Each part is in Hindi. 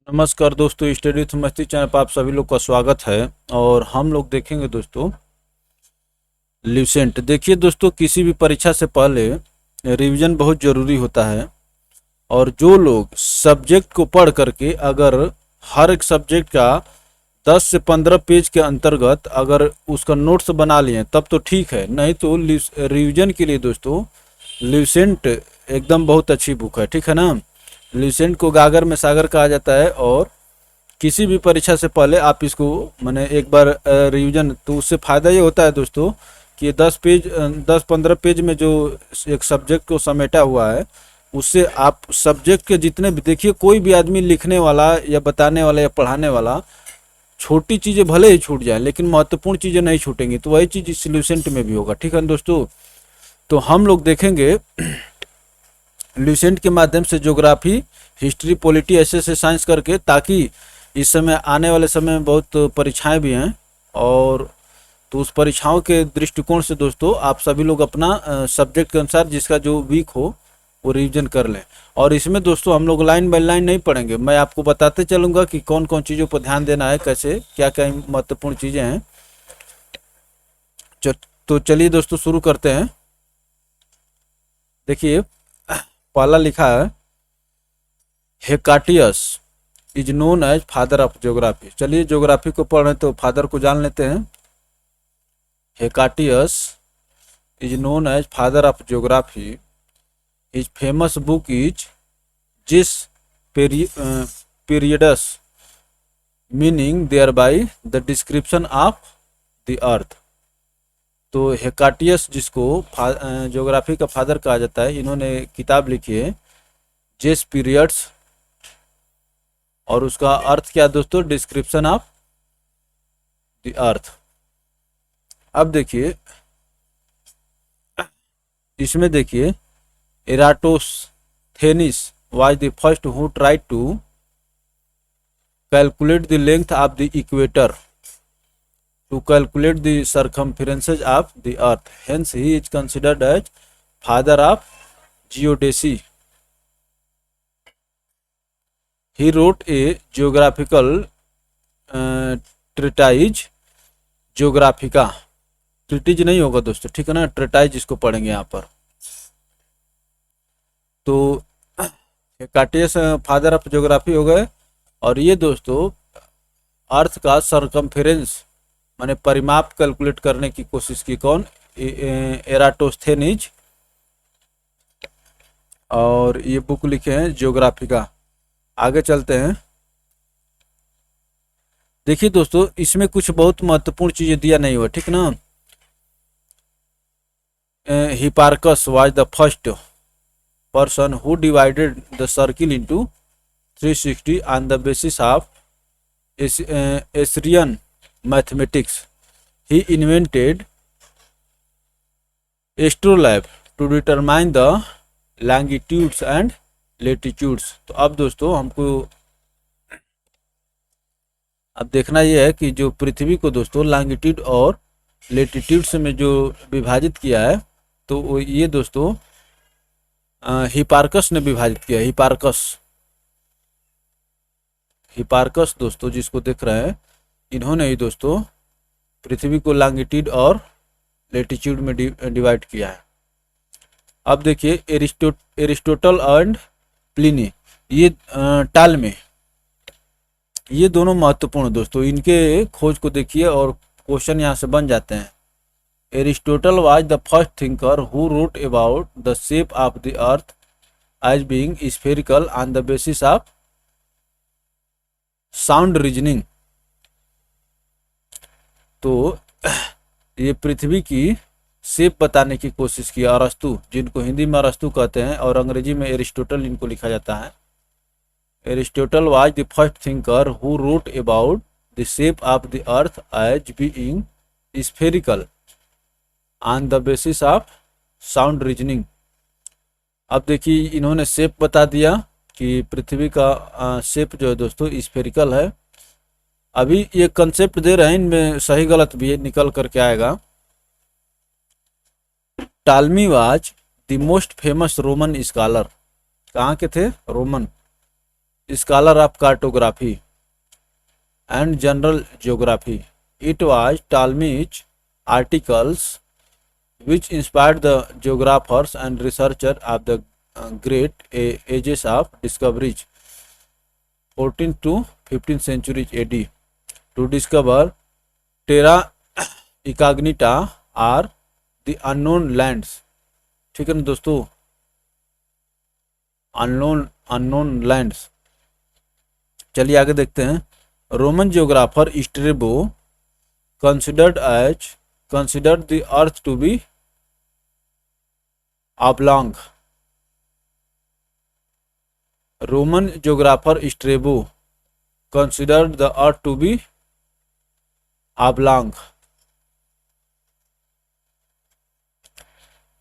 नमस्कार दोस्तों, स्टडी विथ मस्ती चैनल पर आप सभी लोग का स्वागत है। और हम लोग देखेंगे दोस्तों ल्यूसेंट। देखिए दोस्तों, किसी भी परीक्षा से पहले रिवीजन बहुत ज़रूरी होता है। और जो लोग सब्जेक्ट को पढ़ करके अगर हर एक सब्जेक्ट का 10 से 15 पेज के अंतर्गत अगर उसका नोट्स बना लिए तब तो ठीक है, नहीं तो रिवीजन के लिए दोस्तों ल्यूसेंट एकदम बहुत अच्छी बुक है, ठीक है ना। ल्यूसेंट को गागर में सागर कहा जाता है। और किसी भी परीक्षा से पहले आप इसको मैंने एक बार रिवीजन, तो उससे फ़ायदा ये होता है दोस्तों कि 10-15 पेज में जो एक सब्जेक्ट को समेटा हुआ है, उससे आप सब्जेक्ट के जितने भी, देखिए कोई भी आदमी लिखने वाला या बताने वाला या पढ़ाने वाला छोटी चीज़ें भले ही छूट जाए लेकिन महत्वपूर्ण चीज़ें नहीं छूटेंगी। तो वही चीज़ इस ल्यूसेंट में भी होगा, ठीक है दोस्तों। तो हम लोग देखेंगे ल्यूसेंट के माध्यम से ज्योग्राफी, हिस्ट्री, पॉलिटी, ऐसे साइंस करके, ताकि इस समय आने वाले समय में बहुत परीक्षाएं भी हैं। और तो उस परीक्षाओं के दृष्टिकोण से दोस्तों आप सभी लोग अपना सब्जेक्ट के अनुसार जिसका जो वीक हो वो रिवीजन कर लें। और इसमें दोस्तों हम लोग लाइन बाय लाइन नहीं पढ़ेंगे, मैं आपको बताते चलूँगा कि कौन कौन चीज़ों पर ध्यान देना है, कैसे क्या क्या महत्वपूर्ण चीज़ें हैं। तो चलिए दोस्तों शुरू करते हैं। देखिए पहला लिखा है, Hecataeus is known as father of geography. चलिए ज्योग्राफी को पढ़ रहे हैं तो फादर को जान लेते हैं। Hecataeus is known as father of geography. His famous book is Ges Periodos, meaning there by the description of the earth. तो हेकाटियस जिसको ज्योग्राफी का फादर कहा जाता है, इन्होंने किताब लिखी है जेस पीरियड्स, और उसका अर्थ क्या दोस्तों, डिस्क्रिप्शन ऑफ द अर्थ। अब देखिए इसमें देखिए, Eratosthenes was the first who tried to calculate the length of the equator to calculate the circumferences of the earth. Hence he is considered as father of geodesy. He wrote a geographical treatise geographica. Treatises नहीं होगा दोस्तों, ठीक है ना, ट्रिटाइज इसको पढ़ेंगे यहाँ पर। तो हेकाटियस फादर ऑफ ज्योग्राफी हो गए। और ये दोस्तों अर्थ का सरकमफेरेंस माने परिमाप कैलकुलेट करने की कोशिश की, कौन, एराटोस्थेनिज। और ये बुक लिखे हैं ज्योग्राफी का। आगे चलते हैं। देखिए दोस्तों इसमें कुछ बहुत महत्वपूर्ण चीजें दिया नहीं हुआ, ठीक ना। Hipparchus was the first person who divided the circle into 360 on the basis of Assyrian mathematics. He invented astrolabe to determine the longitudes and latitudes. तो अब दोस्तों हमको अब देखना यह है कि जो पृथ्वी को दोस्तों लॉन्गिट्यूड और लेटीट्यूड्स में जो विभाजित किया है, तो ये दोस्तों हिपार्कस ने विभाजित किया। हिपार्कस दोस्तों जिसको देख रहे हैं, इन्होंने ही दोस्तों पृथ्वी को लॉन्गिट्यूड और लेटीट्यूड में डिवाइड किया है। अब देखिए एरिस्टोटल एंड प्लिनी, ये टालमे, ये दोनों महत्वपूर्ण दोस्तों, इनके खोज को देखिए और क्वेश्चन यहाँ से बन जाते हैं। Aristotle was the first thinker who wrote about the shape of the earth as being spherical on the basis of sound reasoning. तो ये पृथ्वी की शेप बताने की कोशिश की अरस्तु, जिनको हिंदी में अरस्तु कहते हैं और अंग्रेजी में एरिस्टोटल इनको लिखा जाता है। Aristotle was the first thinker who wrote about the shape of the earth as being spherical on the basis of sound reasoning. अब देखिए इन्होंने शेप बता दिया कि पृथ्वी का शेप जो है दोस्तों स्फेरिकल है। अभी ये कंसेप्ट दे रहे हैं, इनमें सही गलत भी निकल करके आएगा। Ptolemy was the most famous Roman scholar. कहाँ के थे, Roman. scholar of cartography and general geography. It was Ptolemy's articles which inspired the geographers and researchers of the great ages of discoveries 14th to 15th centuries AD to discover terra incognita or the unknown lands. ठीक है ना दोस्तों, अननोन लैंड्स। चलिए आगे देखते हैं। Roman geographer Strabo considered the earth to be oblong. Roman geographer Strabo considered the earth to be oblong.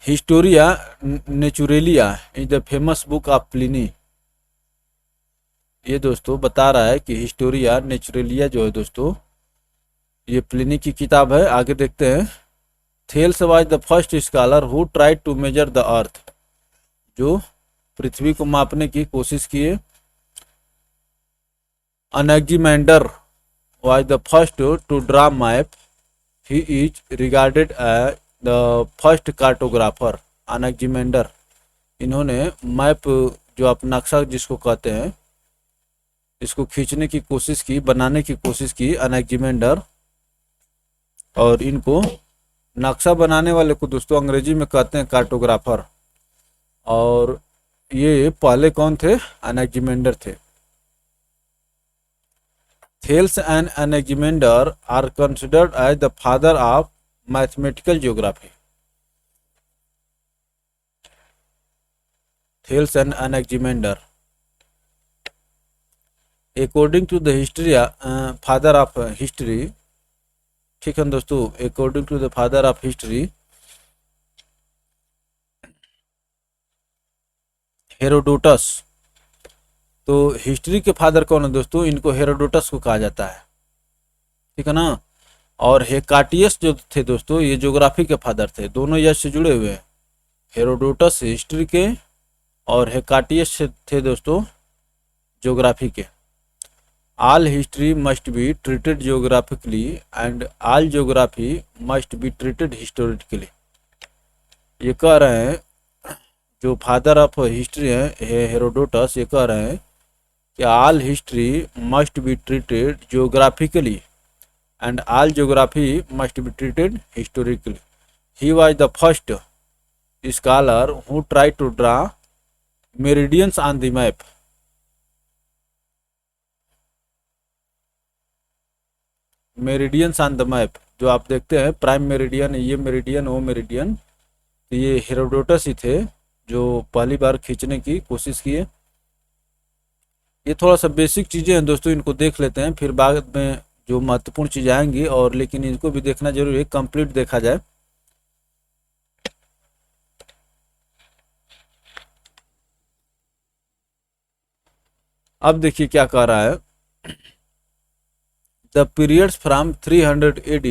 Historia Naturalia is the famous book of Pliny. ये दोस्तों बता रहा है कि हिस्टोरिया नेचुरलिया जो है दोस्तों ये प्लिनी की किताब है। आगे देखते हैं। Thales was the first scholar who tried to measure the earth, जो पृथ्वी को मापने की कोशिश किए। Anaximander was the first to draw map, he is regarded as the first cartographer. Anaximander, इन्होंने मैप जो आप नक्शा जिसको कहते हैं इसको खींचने की कोशिश की, बनाने की कोशिश की अनेक्जिमेंडर। और इनको नक्शा बनाने वाले को दोस्तों अंग्रेजी में कहते हैं कार्टोग्राफर। और ये पहले कौन थे? अनेक्जिमेंडर थे। Thales and Anaximander are considered as the father of mathematical geography. Thales and Anaximander according to the history father of history. ठीक है दोस्तों, according to the father of history Herodotus. तो हिस्ट्री के फादर कौन है दोस्तों? इनको हेरोडोटस को कहा जाता है। ठीक है ना। और हेकाटियस जो थे दोस्तों ये ज्योग्राफी के फादर थे। दोनों यश से जुड़े हुए हैं। हेरोडोटस हिस्ट्री के और हेकाटियस थे दोस्तों ज्योग्राफी के। All history must be treated geographically and all geography must be treated historically. ये कह रहे हैं जो फादर ऑफ हिस्ट्री हैं हेरोडोटस, ये कह रहे हैं कि all history must be treated geographically and all geography must be treated historically. He was the first scholar who tried to draw meridians on the map. Meridians on the map, जो आप देखते हैं प्राइम मेरिडियन, ये मेरिडियन वो मेरिडियन, तो ये हेरोडोटस ही थे जो पहली बार खींचने की कोशिश किए। ये थोड़ा सा बेसिक चीज़ें हैं दोस्तों, इनको देख लेते हैं, फिर बाद में जो महत्वपूर्ण चीज़ आएंगी और लेकिन इनको भी देखना जरूरी है, कंप्लीट देखा जाए। अब देखिए क्या कह रहा है। The periods from 300 AD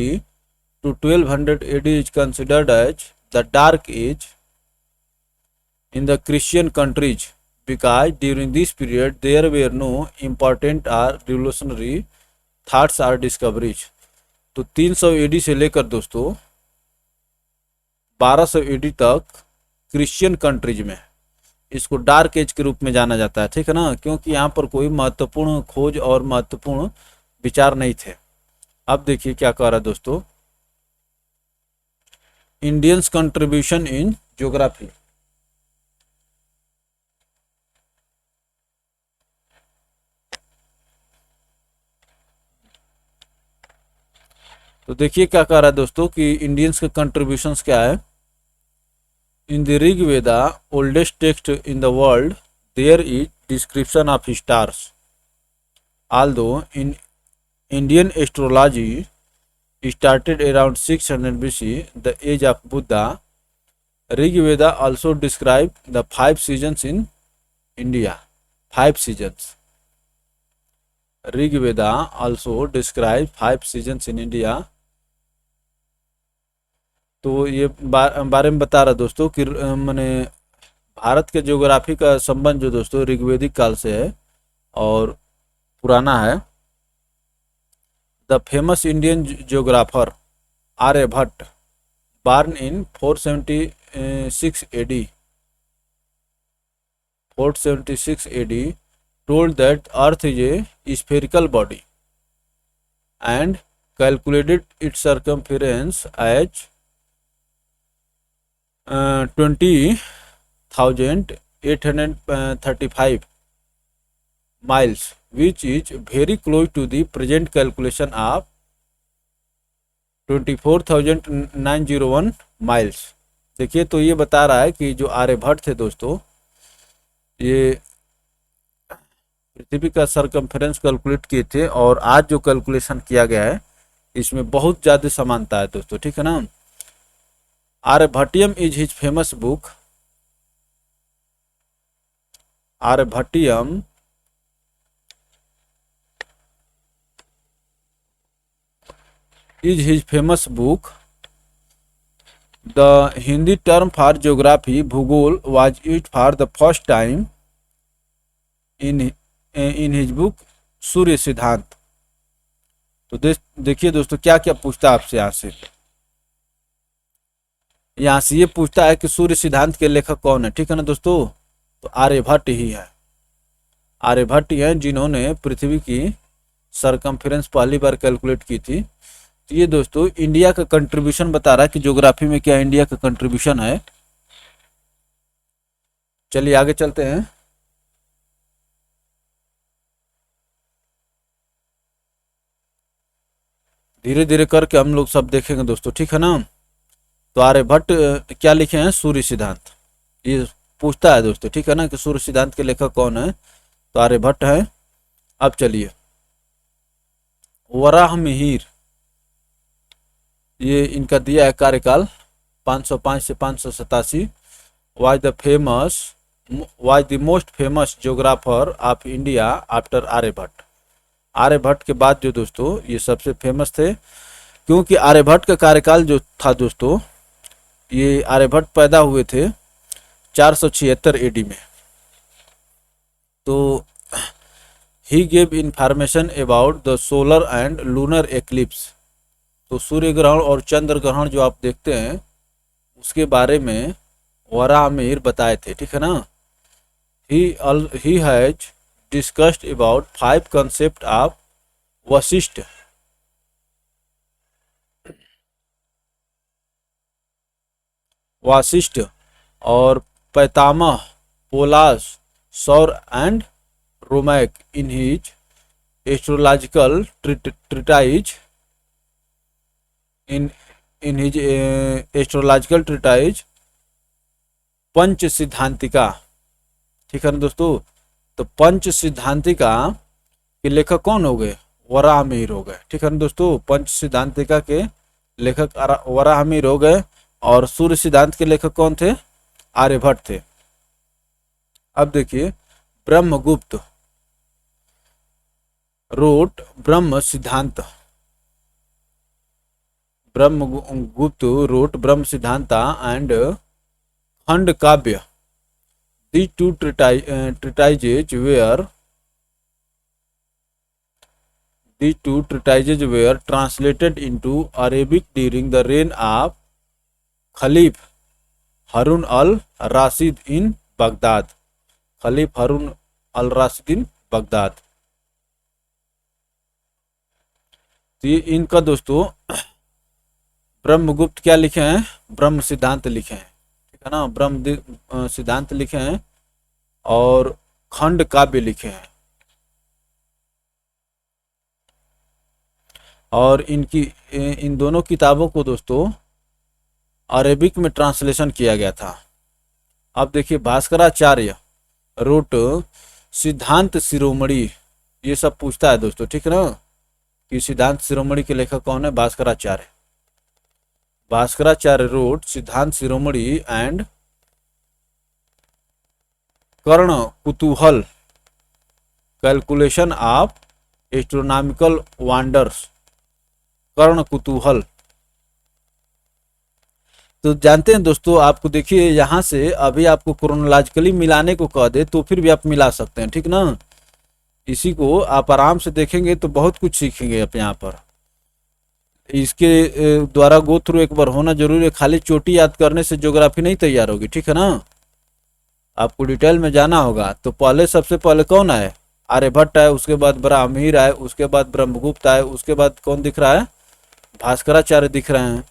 to 1200 AD is considered as the Dark Age in the Christian countries because during this period there were no important or revolutionary thoughts or discoveries. तो 300 AD से लेकर दोस्तों 1200 AD तक क्रिश्चियन कंट्रीज में इसको डार्क एज के रूप में जाना जाता है। ठीक है ना, क्योंकि यहाँ पर कोई महत्वपूर्ण खोज और महत्वपूर्ण विचार नहीं थे। अब देखिए क्या कह रहा है दोस्तों। Indians contribution in geography. तो देखिए क्या कह रहा है दोस्तों कि इंडियंस के कंट्रीब्यूशंस क्या है। In the Rig Veda, oldest text in the world, there is description of stars. Although in Indian astrology started around 600 BC, the age of Buddha. Rig Veda also described the 5 seasons in India. 5 seasons. Rig Veda also described 5 seasons in India. तो ये बारे में बता रहा दोस्तों कि मैंने भारत के ज्योग्राफी का संबंध जो दोस्तों ऋग्वेदिक काल से है और पुराना है। The famous Indian geographer Aryabhata, born in 476 AD, 476 AD, told that Earth is a spherical body and calculated its circumference as 20,835 miles, which is very close to the present calculation of 24,901 miles. देखिए, तो ये बता रहा है कि जो आर्यभट्ट थे दोस्तों, ये पृथ्वी का सरकमफेरेंस कैलकुलेट किए थे, और आज जो कैलकुलेशन किया गया है इसमें बहुत ज़्यादा समानता है दोस्तों, ठीक है ना। Aryabhatiyam is his famous book, Aryabhatiyam is his famous book. The Hindi term for geography, Bhugol, was used for the first time in his book सूर्य सिद्धांत। तो देखिए दोस्तों, क्या क्या पूछता है आपसे यहाँ से ये पूछता है कि सूर्य सिद्धांत के लेखक कौन है, ठीक है ना दोस्तों। तो आर्यभट्ट ही है, आर्यभट्ट ही है जिन्होंने पृथ्वी की सरकमफेरेंस पहली बार कैलकुलेट की थी। तो ये दोस्तों इंडिया का कंट्रीब्यूशन बता रहा है कि ज्योग्राफी में क्या इंडिया का कंट्रीब्यूशन है। चलिए आगे चलते हैं। धीरे धीरे करके हम लोग सब देखेंगे दोस्तों, ठीक है ना। तो आर्यभट्ट क्या लिखे हैं, सूर्य सिद्धांत, ये पूछता है दोस्तों, ठीक है ना, कि सूर्य सिद्धांत के लेखक कौन है। तो आर्यभट्ट है। अब चलिए, वराहमिहिर, ये इनका दिया है कार्यकाल 505 से 587। Was the most famous geographer of India after Aryabhata. Aryabhata के बाद जो दोस्तों ये सबसे फेमस थे, क्योंकि आर्यभट्ट का कार्यकाल जो था दोस्तों, ये आर्यभट्ट पैदा हुए थे 476 AD में। तो he gave information about the solar and lunar eclipse. तो सूर्य ग्रहण और चंद्र ग्रहण जो आप देखते हैं उसके बारे में वराहमिहिर बताए थे, ठीक है ना। He has discussed about 5 concept of Vashishtha, Vashishtha और Paitamaha, Paulisa, Saura and Romaka in his astrological treatise in his astrological treatise Pancha Siddhantika, ठीक है ना दोस्तों। तो पंच सिद्धांतिका के लेखक कौन हो गए, वराहमिहिर हो गए, ठीक है ना दोस्तों। पंच सिद्धांतिका के लेखक वराहमिहिर हो गए, और सूर्य सिद्धांत के लेखक कौन थे, आर्यभट्ट थे। अब देखिए, ब्रह्मगुप्त रोट ब्रह्म सिद्धांत, Brahmagupta road Brahma Siddhanta and खंड काव्य। These two treatises were translated into Arabic during the reign of Khalif Harun al-Rashid in Baghdad. Khalif Harun al-Rashid in Baghdad. तो ये इनका दोस्तों ब्रह्मगुप्त क्या लिखे हैं, ब्रह्म सिद्धांत लिखे हैं, ठीक है ना। ब्रह्म सिद्धांत लिखे हैं और खंड काव्य लिखे हैं, और इन दोनों किताबों को दोस्तों अरेबिक में ट्रांसलेशन किया गया था। अब देखिए, भास्कराचार्य रोट सिद्धांत शिरोमणि, ये सब पूछता है दोस्तों, ठीक है ना, कि सिद्धांत शिरोमणि के लेखक कौन है, भास्कराचार्य। भास्कराचार्य रोट सिद्धांत शिरोमणि एंड कर्ण कुतूहल कैलकुलेशन ऑफ एस्ट्रोनॉमिकल वंडर्स, कर्ण कुतूहल। तो जानते हैं दोस्तों, आपको देखिए यहाँ से अभी आपको क्रोनोलॉजिकली मिलाने को कह दे तो फिर भी आप मिला सकते हैं, ठीक ना। इसी को आप आराम से देखेंगे तो बहुत कुछ सीखेंगे आप यहाँ पर। इसके द्वारा गो थ्रू एक बार होना जरूरी है, खाली चोटी याद करने से ज्योग्राफी नहीं तैयार होगी, ठीक है ना। आपको डिटेल में जाना होगा। तो पहले सबसे पहले कौन आए, आर्यभट्ट आए, उसके बाद ब्राह्मीर आए, उसके बाद ब्रह्मगुप्त आए, उसके बाद कौन दिख रहा है, भास्कराचार्य दिख रहे हैं।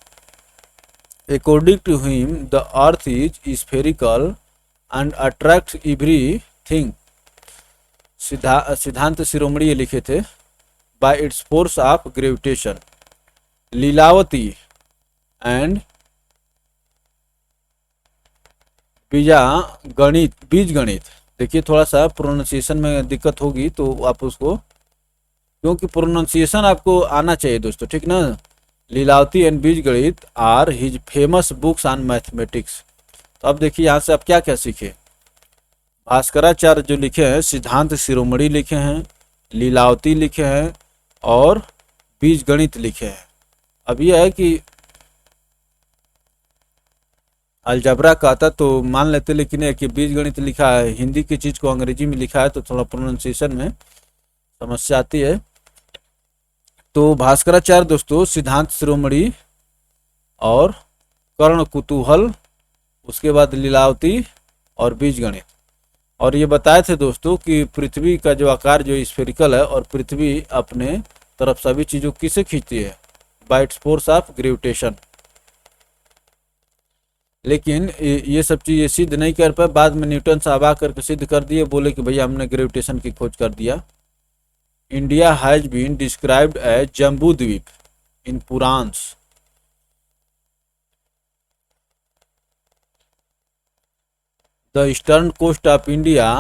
According to him the earth is spherical and attracts everything. Siddhanta Shiromani ये लिखे थे। By its force of gravitation. Lilavati and Bija Ganita, देखिए थोड़ा सा प्रोनाउंसिएशन में दिक्कत होगी तो आप उसको, क्योंकि प्रोनाउंसिएशन आपको आना चाहिए दोस्तों, ठीक ना। Lilavati and Bija Ganita are his famous books on mathematics. तो अब देखिए यहाँ से आप क्या क्या सीखे। भास्कराचार्य जो लिखे हैं, सिद्धांत शिरोमणि लिखे हैं, लीलावती लिखे हैं और बीज गणित लिखे हैं। अब यह है कि अलजबरा कहता तो मान लेते, लेकिन है कि बीज गणित लिखा है, हिंदी की चीज़ को अंग्रेजी में लिखा है तो थोड़ा प्रोनाउंसिएशन में समस्या आती है। तो भास्कराचार्य दोस्तों सिद्धांत शिरोमणि और कर्ण कुतूहल, उसके बाद लीलावती और बीज गणित। और ये बताए थे दोस्तों कि पृथ्वी का जो आकार जो स्फेरिकल है और पृथ्वी अपने तरफ सभी चीज़ों किसे खींचती है, bye its force of gravitation. लेकिन ये सब चीज़ ये सिद्ध नहीं कर पाए, बाद में न्यूटन साहब आकर के सिद्ध कर दिए, बोले कि भैया हमने ग्रेविटेशन की खोज कर दिया। India has been described as Jambu Dvipa in Puranas. The eastern coast of India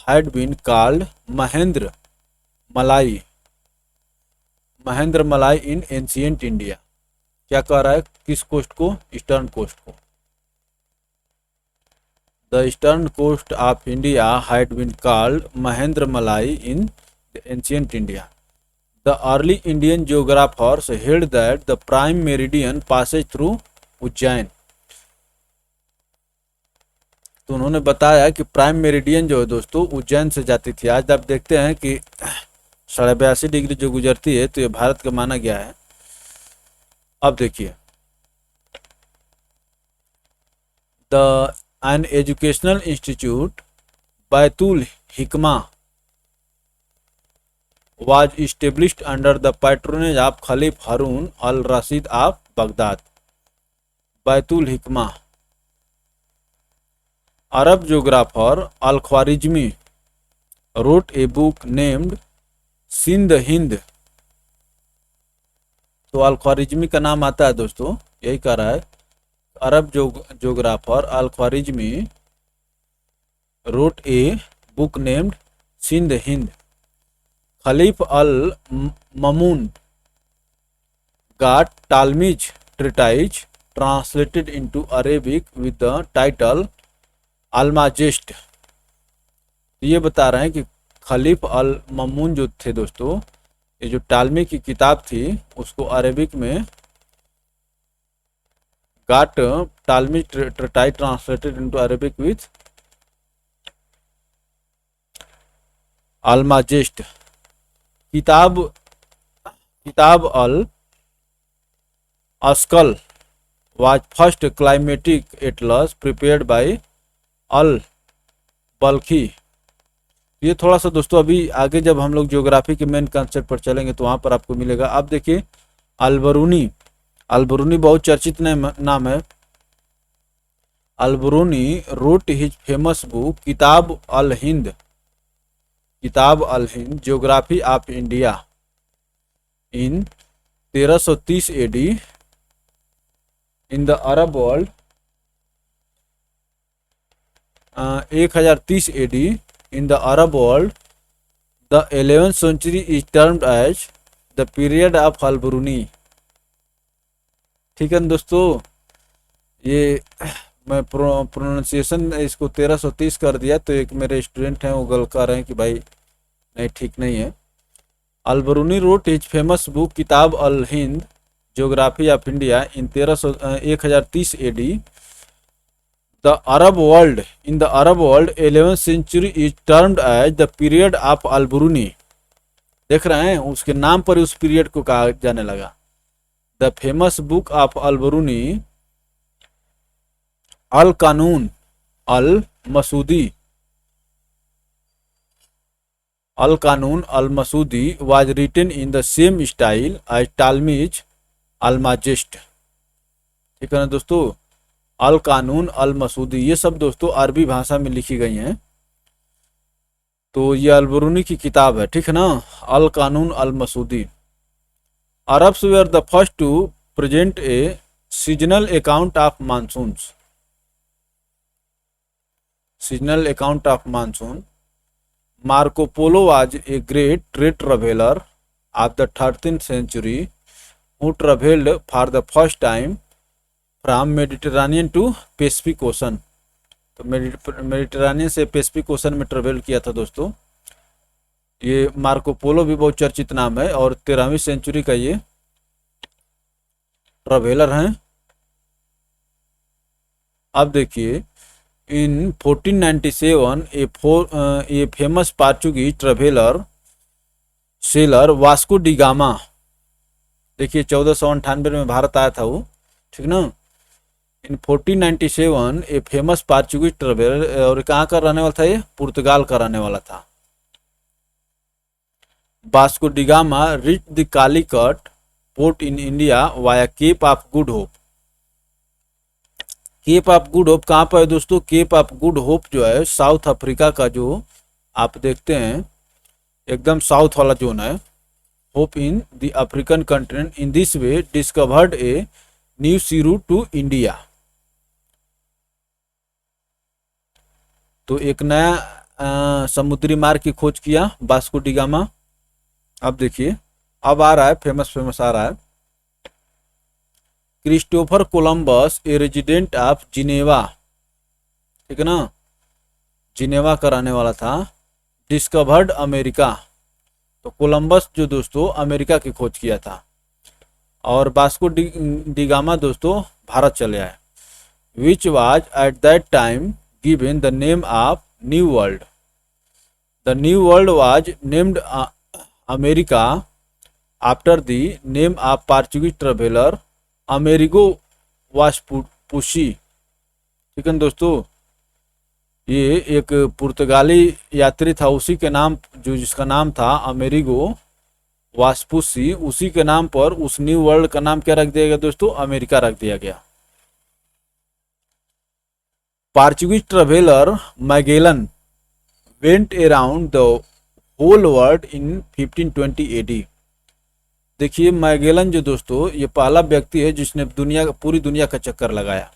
had been called Mahendra Malai in ancient India. क्या कह रहा है, किस कोस्ट को, ईस्टर्न कोस्ट को। The eastern coast of India had been called Mahendra Malai in ancient India. The early Indian geographers held that the prime meridian passes through Ujjain. तो उन्होंने बताया कि प्राइम मेरिडियन जो है दोस्तों उज्जैन से जाती थी। आज आप देखते हैं कि 82.5 डिग्री जो गुजरती है तो ये भारत का माना गया है। अब देखिए, the an educational institute Baitul Hikma was established under the patronage of Khalif Harun al-Rashid of Baghdad. Baitul Hikma। Arab geographer Al-Khwarizmi wrote a book named Sindh Hind। तो अल-ख्वारिज़मी का नाम आता है दोस्तों, यही कह रहा है। अरब geographer अल-ख्वारिज़मी wrote a book named Sindh Hind. Khalif al-Mamun got Talmud's treatise translated into Arabic with the title Almagest। ये बता रहे हैं कि खलीफ अल-ममून जो थे दोस्तों, ये जो टालमी की किताब थी उसको अरेबिक में got Talmud treatise translated into Arabic with Almagest। किताब अल ASCOL was first climatic atlas prepared by अल बल्खी। ये थोड़ा सा दोस्तों अभी आगे जब हम लोग ज्योग्राफी के मेन कंसेप्ट पर चलेंगे तो वहाँ पर आपको मिलेगा। अब देखिए अल-बरूनी बहुत चर्चित नाम है। Al-Biruni wrote his famous book Kitab al Hind geography of India in 1330 AD in the Arab world 1030 AD in the Arab world. The 11th century is termed as the period of Al-Biruni. ठीक है दोस्तों, ये मैं प्रोनाउंसिएशन इसको 1330 कर दिया तो एक मेरे स्टूडेंट हैं वो गलत कर रहे हैं कि भाई नहीं ठीक नहीं है। Al-Biruni wrote his famous book Kitab al Hind geography of India in 1030 AD. The Arab world 11th century is termed as the period of Al-Biruni. देख रहे हैं, उसके नाम पर उस पीरियड को कहा जाने लगा। The famous book of Al-Biruni, al Qanun al Masudi, al Qanun al Masudi was written in the same style as Ptolemy's Almagest. ठीक है ना दोस्तों, अल कानून अल मसूदी ये सब दोस्तों अरबी भाषा में लिखी गई हैं। तो ये अल-बरूनी की किताब है, ठीक है ना, al Qanun al Masudi. Arabs were the first to present a seasonal account of monsoons, seasonal account of monsoon. Marco Polo was a great trade traveler of the 13th century who traveled for the first time from Mediterranean to Pacific Ocean। तो मेडिटेरानियन से पैसिफिक ओशन में ट्रेवल किया था दोस्तों। ये मार्को पोलो भी बहुत चर्चित नाम है और 13वीं सेंचुरी का ये ट्रेवलर हैं। अब देखिए, इन 1497 a famous Portuguese traveller seller Vasco da gamma, देखिए 1498 में भारत आया था वो, ठीक ना। इन 1497 ए फेमस पोर्चुगीज ट्रेवलर, और कहाँ का रहने वाला था ये, पुर्तगाल का रहने वाला था। Vasco da Gama reach the Calicut port in India via Cape of Good Hope. Cape of Good Hope कहाँ पर है दोस्तों, केप ऑफ गुड होप जो है साउथ अफ्रीका का, जो आप देखते हैं एकदम साउथ वाला जोन है। Hope in the African continent in this way discovered a new sea route to India. तो एक नया समुद्री मार्ग की खोज किया वास्को डी गामा। अब देखिए, अब आ रहा है फेमस आ रहा है। Christopher Columbus a resident of Geneva, ठीक है ना, जिनेवा का रहने वाला था। डिस्कवर्ड अमेरिका, तो कोलंबस जो दोस्तों अमेरिका की खोज किया था। और वास्को डी गामा दोस्तों भारत चले आए। Which was at that time given the name of new world. The new world was named America after the name of Portuguese traveller Amerigo Vespucci. ठीक है दोस्तों, ये एक पुर्तगाली यात्री था, उसी के नाम, जो जिसका नाम था अमेरिगो वास्पुसी, उसी के नाम पर उस न्यू वर्ल्ड का नाम क्या रख दिया गया दोस्तों, अमेरिका रख दिया गया। Portuguese traveller Magellan went around the whole world in 1520 AD. देखिए, मैगेलन जो दोस्तों ये पहला व्यक्ति है जिसने पूरी दुनिया का चक्कर लगाया।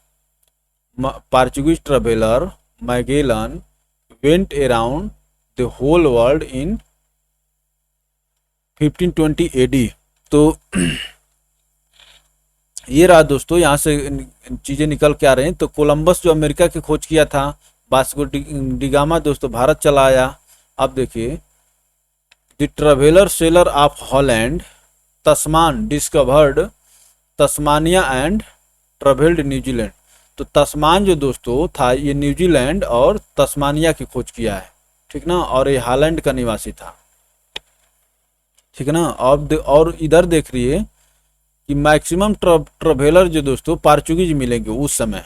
Portuguese traveller Magellan went around the whole world in 1520 AD. तो ये रहा दोस्तों, यहाँ से चीज़ें निकल के आ रही हैं। तो कोलंबस जो अमेरिका की खोज किया था, वास्को डी गामा दोस्तों भारत चला आया। अब देखिए, the traveller seller of Holland Tasman discovered Tasmania and travelled New Zealand. तो तस्मान जो दोस्तों था ये न्यूजीलैंड और तस्मानिया की खोज किया है, ठीक ना, और ये हॉलैंड का निवासी था, ठीक है ना। अब और इधर देख रही कि मैक्सिमम ट्रेवलर जो दोस्तों पोर्चुगीज मिलेंगे उस समय।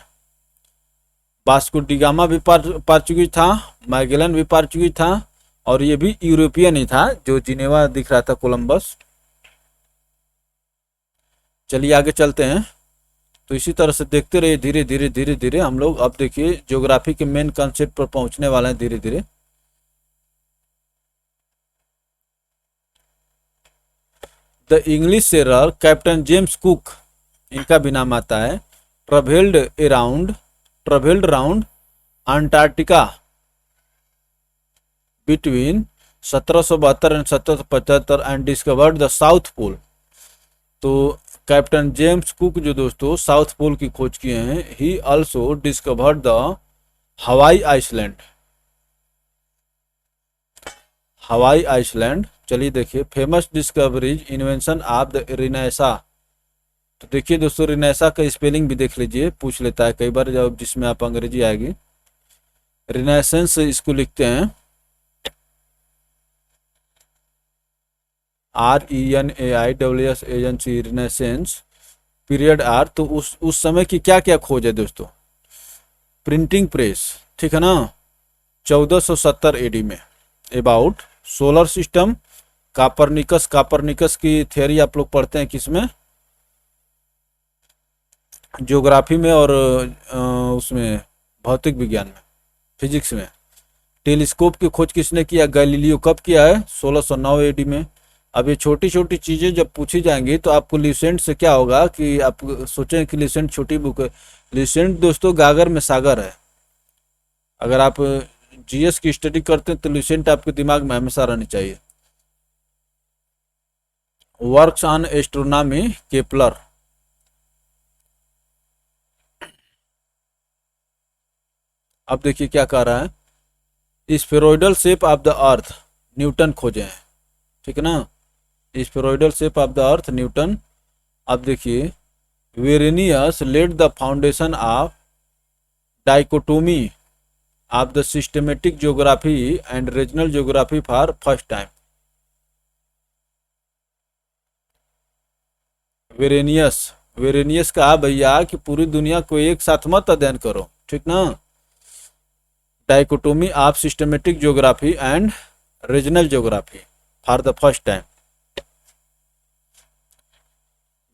वास्को डी गामा भी पोर्चुगीज था, मैगेलन भी पोर्चुगीज था, और ये भी यूरोपियन ही था जो जिनेवा दिख रहा था कोलंबस। चलिए आगे चलते हैं। तो इसी तरह से देखते रहिए, धीरे धीरे धीरे धीरे हम लोग अब देखिए ज्योग्राफी के मेन कॉन्सेप्ट पर पहुंचने वाले हैं धीरे धीरे। The English sailor Captain James Cook, इनका भी नाम आता है, travelled round Antarctica between 1772 and 1775 and discovered the South Pole. तो कैप्टन जेम्स कुक जो दोस्तों साउथ पोल की खोज किए हैं। ही ऑल्सो डिस्कवर्ड द हवाई आइसलैंड, हवाई आइसलैंड। चलिए देखिए, famous discoveries invention of the renaissance. तो देखिए दोस्तों, रिनेसा का स्पेलिंग भी देख लीजिए, पूछ लेता है कई बार जब जिसमें आप अंग्रेजी आएगी। रिनेसेंस इसको लिखते हैं। RENAISS एजेंसी रिनेसेंस पीरियड आर, तो उस समय की क्या क्या खोज है दोस्तों? प्रिंटिंग प्रेस, ठीक है ना, 1470 एडी में। अबाउट सोलर सिस्टम, कापरनिकस की थ्योरी आप लोग पढ़ते हैं किसमें? ज्योग्राफी में और उसमें भौतिक विज्ञान में, फिजिक्स में। टेलीस्कोप की खोज किसने किया? गैलीलियो। कब किया है? 1609 एडी में। अब ये छोटी छोटी चीज़ें जब पूछी जाएंगी तो आपको ल्यूसेंट से क्या होगा कि आप सोचें कि ल्यूसेंट छोटी बुक है। ल्यूसेंट दोस्तों गागर में सागर है। अगर आप जीएस की स्टडी करते हैं तो ल्यूसेंट आपके दिमाग में हमेशा रहनी चाहिए। Works on astronomy, Kepler. अब देखिए क्या कह रहा है, spheroidal shape of the earth Newton खोजे हैं, ठीक है ना, spheroidal shape of the earth Newton. अब देखिए, Varenius laid the foundation of dichotomy of the systematic geography and regional geography for first time. Varenius कहा भैया कि पूरी दुनिया को एक साथ मत अध्ययन करो, ठीक ना, dichotomy of systematic geography and regional geography for the first time.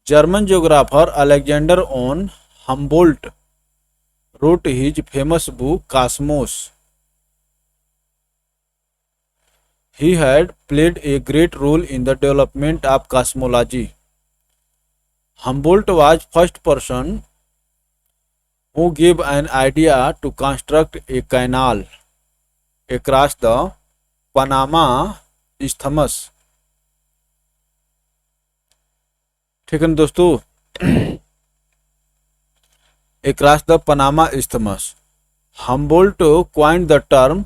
German geographer Alexander on Humboldt wrote his famous book Cosmos. He had played a great role in the development of cosmology. Humboldt was first person who gave an idea to construct a canal across the Panama Isthmus. ठीक है ना दोस्तों, across the Panama Isthmus. Humboldt coined the term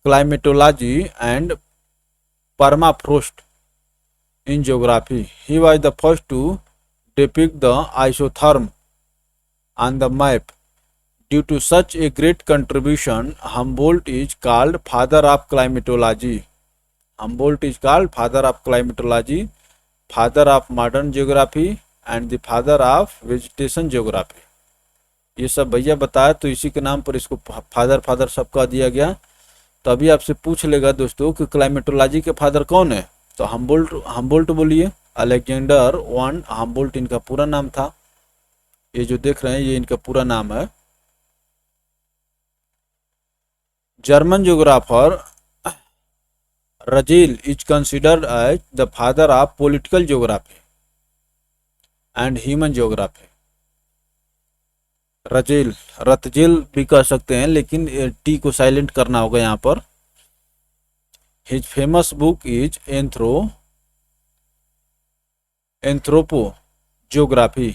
climatology and permafrost in geography. He was the first to depict the isotherm on the map. Due to such a great contribution, Humboldt is called father of climatology. Humboldt is called father of climatology, father of modern geography and the father of vegetation geography. ये सब भैया बताया तो इसी के नाम पर इसको फादर सबका दिया गया। तो अभी आपसे पूछ लेगा दोस्तों कि क्लाइमेटोलॉजी के फादर कौन है, तो हम्बोल्ट बोलिए। अलेक्जेंडर वन हम्बोल्ट इनका पूरा नाम था। ये जो देख रहे हैं ये इनका पूरा नाम है। German geographer Ratzel is considered as the father of political geography and human geography. Ratzel भी कह सकते हैं, लेकिन टी को साइलेंट करना होगा यहाँ पर। His famous book is anthropogeography.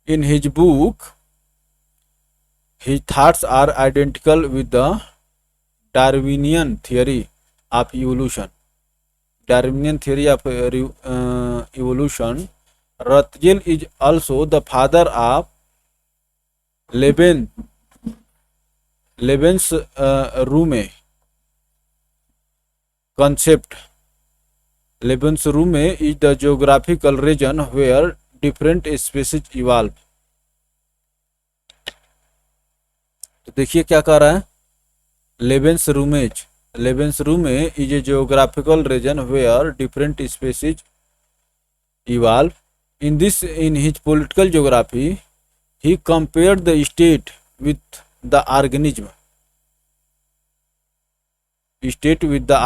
In his book his thoughts are identical with the Darwinian theory of evolution. Rathzel is also the father of Lebensräume concept. Lebensräume is the geographical region where different species evolve. तो देखिए क्या कह रहा है, Lebensräume is a geographical region where different species evolve. In his political geography, he compared the state with the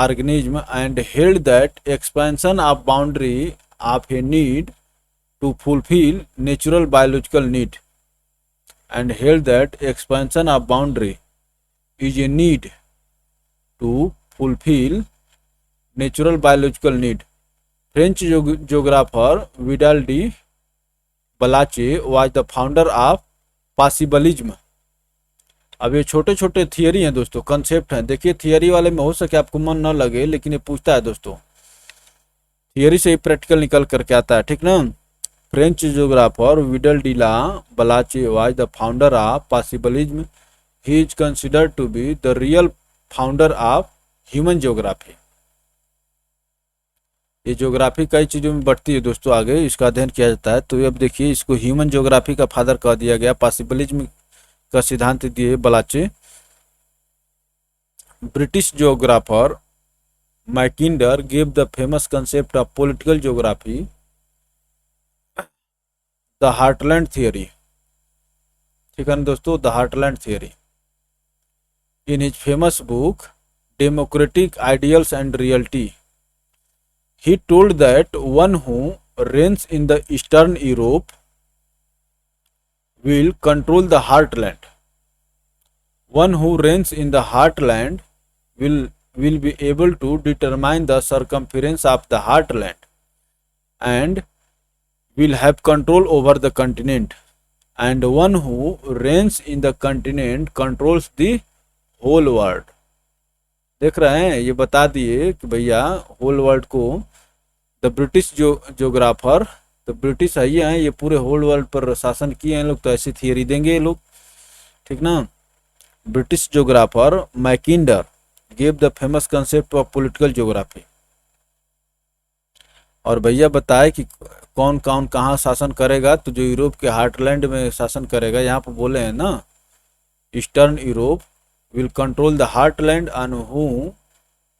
organism and held that expansion of boundary of a need to fulfill natural biological need, and held that expansion of boundary is a need to fulfill natural biological need. French geographer Vidal de Balache was the founder of possibilism. अब ये छोटे छोटे थियरी हैं दोस्तों, कंसेप्ट हैं। देखिए थियरी वाले में हो सके आपको मन न लगे, लेकिन ये पूछता है दोस्तों, थियरी से ही प्रैक्टिकल निकल करके आता है, ठीक ना। French geographer Vidal de la Blache was the founder of possibilism. He is considered to be the real founder of human geography. ये ज्योग्राफी कई चीज़ों में बढ़ती है दोस्तों, आगे इसका अध्ययन किया जाता है। तो ये अब देखिए, इसको ह्यूमन ज्योग्राफी का फादर कह दिया गया, पॉसिबिलिज्म का सिद्धांत दिए Blache. British geographer Mackinder gave the famous concept of political geography the heartland theory. ठीक है ना दोस्तों, the heartland theory. In his famous book democratic ideals and reality, he told that one who reigns in the Eastern Europe will control the heartland. One who reigns in the heartland will be able to determine the circumference of the heartland and will have control over the continent. And one who reigns in the continent controls the whole world. देख रहे हैं, ये बता दिए कि भैया होल वर्ल्ड को द ब्रिटिश ज्योग्राफर, तो ब्रिटिश है ये हैं, ये पूरे होल वर्ल्ड पर शासन किए हैं लोग, तो ऐसी थियरी देंगे ये लोग। ठीक ना। British geographer Mackinder gave the famous concept of political geography. और भैया बताए कि कौन कौन कहाँ शासन करेगा, तो जो यूरोप के हार्टलैंड में शासन करेगा, यहाँ पर बोले हैं ना, eastern Europe will control the heartland, and who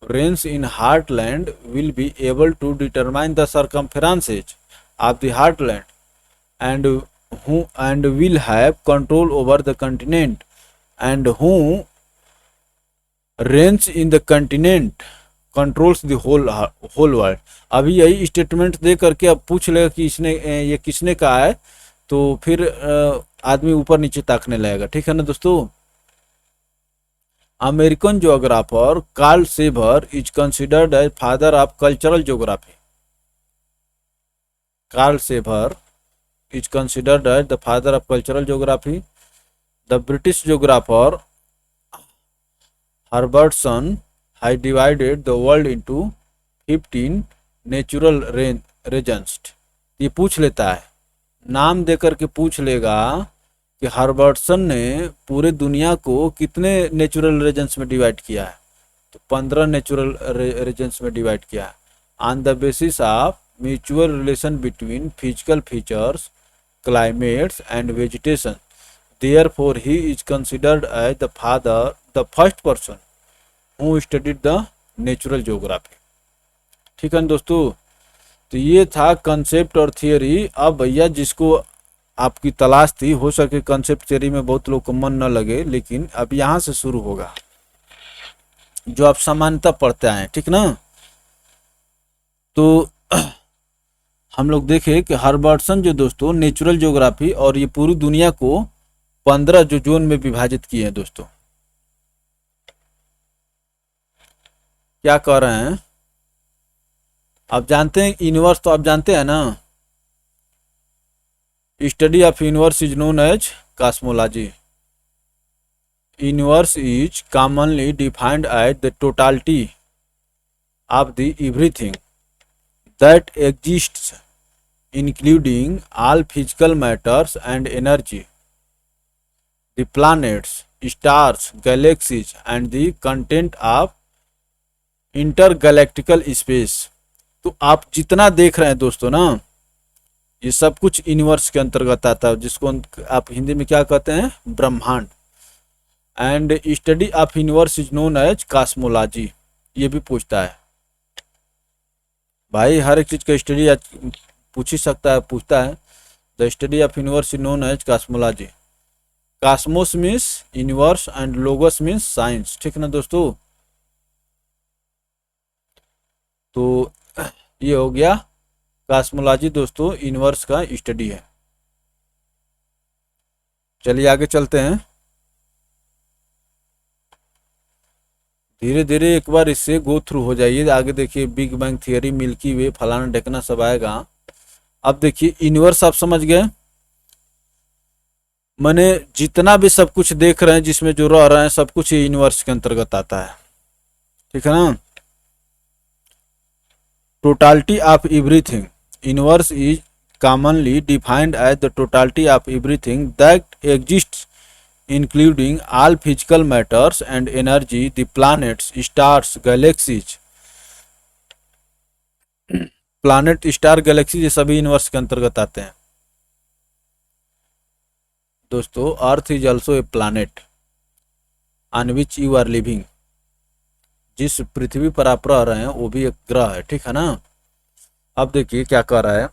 reigns in heartland will be able to determine the circumferences of the heartland and will have control over the continent, and who reigns in the continent controls the whole world। अभी यही स्टेटमेंट दे करके अब पूछ लेगा कि इसने ये किसने कहा है, तो फिर आदमी ऊपर नीचे ताकने लगेगा। ठीक है ना दोस्तों। American geographer Carl Sager is considered as father of cultural geography. Carl Sager is considered as the father of cultural geography. The British geographer Herbertson has divided the world into 15 natural regions. ये पूछ लेता है, नाम देकर के पूछ लेगा कि हर्बर्टसन ने पूरे दुनिया को कितने नेचुरल रीजन्स में डिवाइड किया है, तो 15 नेचुरल रीजन्स में डिवाइड किया है, on the basis of mutual relation between physical features, climates and vegetation. Therefore he is considered as the father, the first person who studied the natural geography. ठीक है दोस्तों। तो ये था कंसेप्ट और थियरी। अब भैया जिसको आपकी तलाश थी, हो सके कंसेप्ट थियरी में बहुत लोग को मन न लगे, लेकिन अब यहाँ से शुरू होगा जो आप सामान्यतः पढ़ते आए। ठीक ना। तो हम लोग देखे कि हर्बर्टसन जो दोस्तों नेचुरल ज्योग्राफी और ये पूरी दुनिया को 15 जो जोन में विभाजित किए हैं दोस्तों। क्या कह रहे हैं, आप जानते हैं यूनिवर्स, तो आप जानते हैं ना, study of universe is known as cosmology. Universe is commonly defined as the totality of the everything that exists including all physical matters and energy, the planets, stars, galaxies and the content of intergalactic space. तो आप जितना देख रहे हैं दोस्तों ना, ये सब कुछ यूनिवर्स के अंतर्गत आता है, जिसको आप हिंदी में क्या कहते हैं, ब्रह्मांड। And study of universe is known as cosmology. ये भी पूछता है भाई, हर एक चीज का स्टडी पूछ ही सकता है, पूछता है। The study of universe is known as cosmology. Cosmos means universe and logos means science. ठीक ना दोस्तों। तो ये हो गया कॉस्मोलॉजी दोस्तों, यूनिवर्स का स्टडी है। चलिए आगे चलते हैं। धीरे धीरे एक बार इससे गो थ्रू हो जाइए। आगे देखिए बिग बैंग थियरी, मिल्की वे, फलाना ढेकना सब आएगा। अब देखिए यूनिवर्स आप समझ गए, मैंने जितना भी सब कुछ देख रहे हैं, जिसमें जो रह रहे हैं, सब कुछ यूनिवर्स के अंतर्गत आता है। ठीक है ना। Totality of everything, universe is commonly defined as the totality of everything that exists including all physical matters and energy, the planets, stars, galaxies planet, star, galaxy ये सभी यूनिवर्स के अंतर्गत आते हैं। दोस्तों, earth is also a planet on which you are living. जिस पृथ्वी पर आप रह रहे हैं वो भी एक ग्रह है, ठीक है ना। अब देखिए क्या कह रहा है,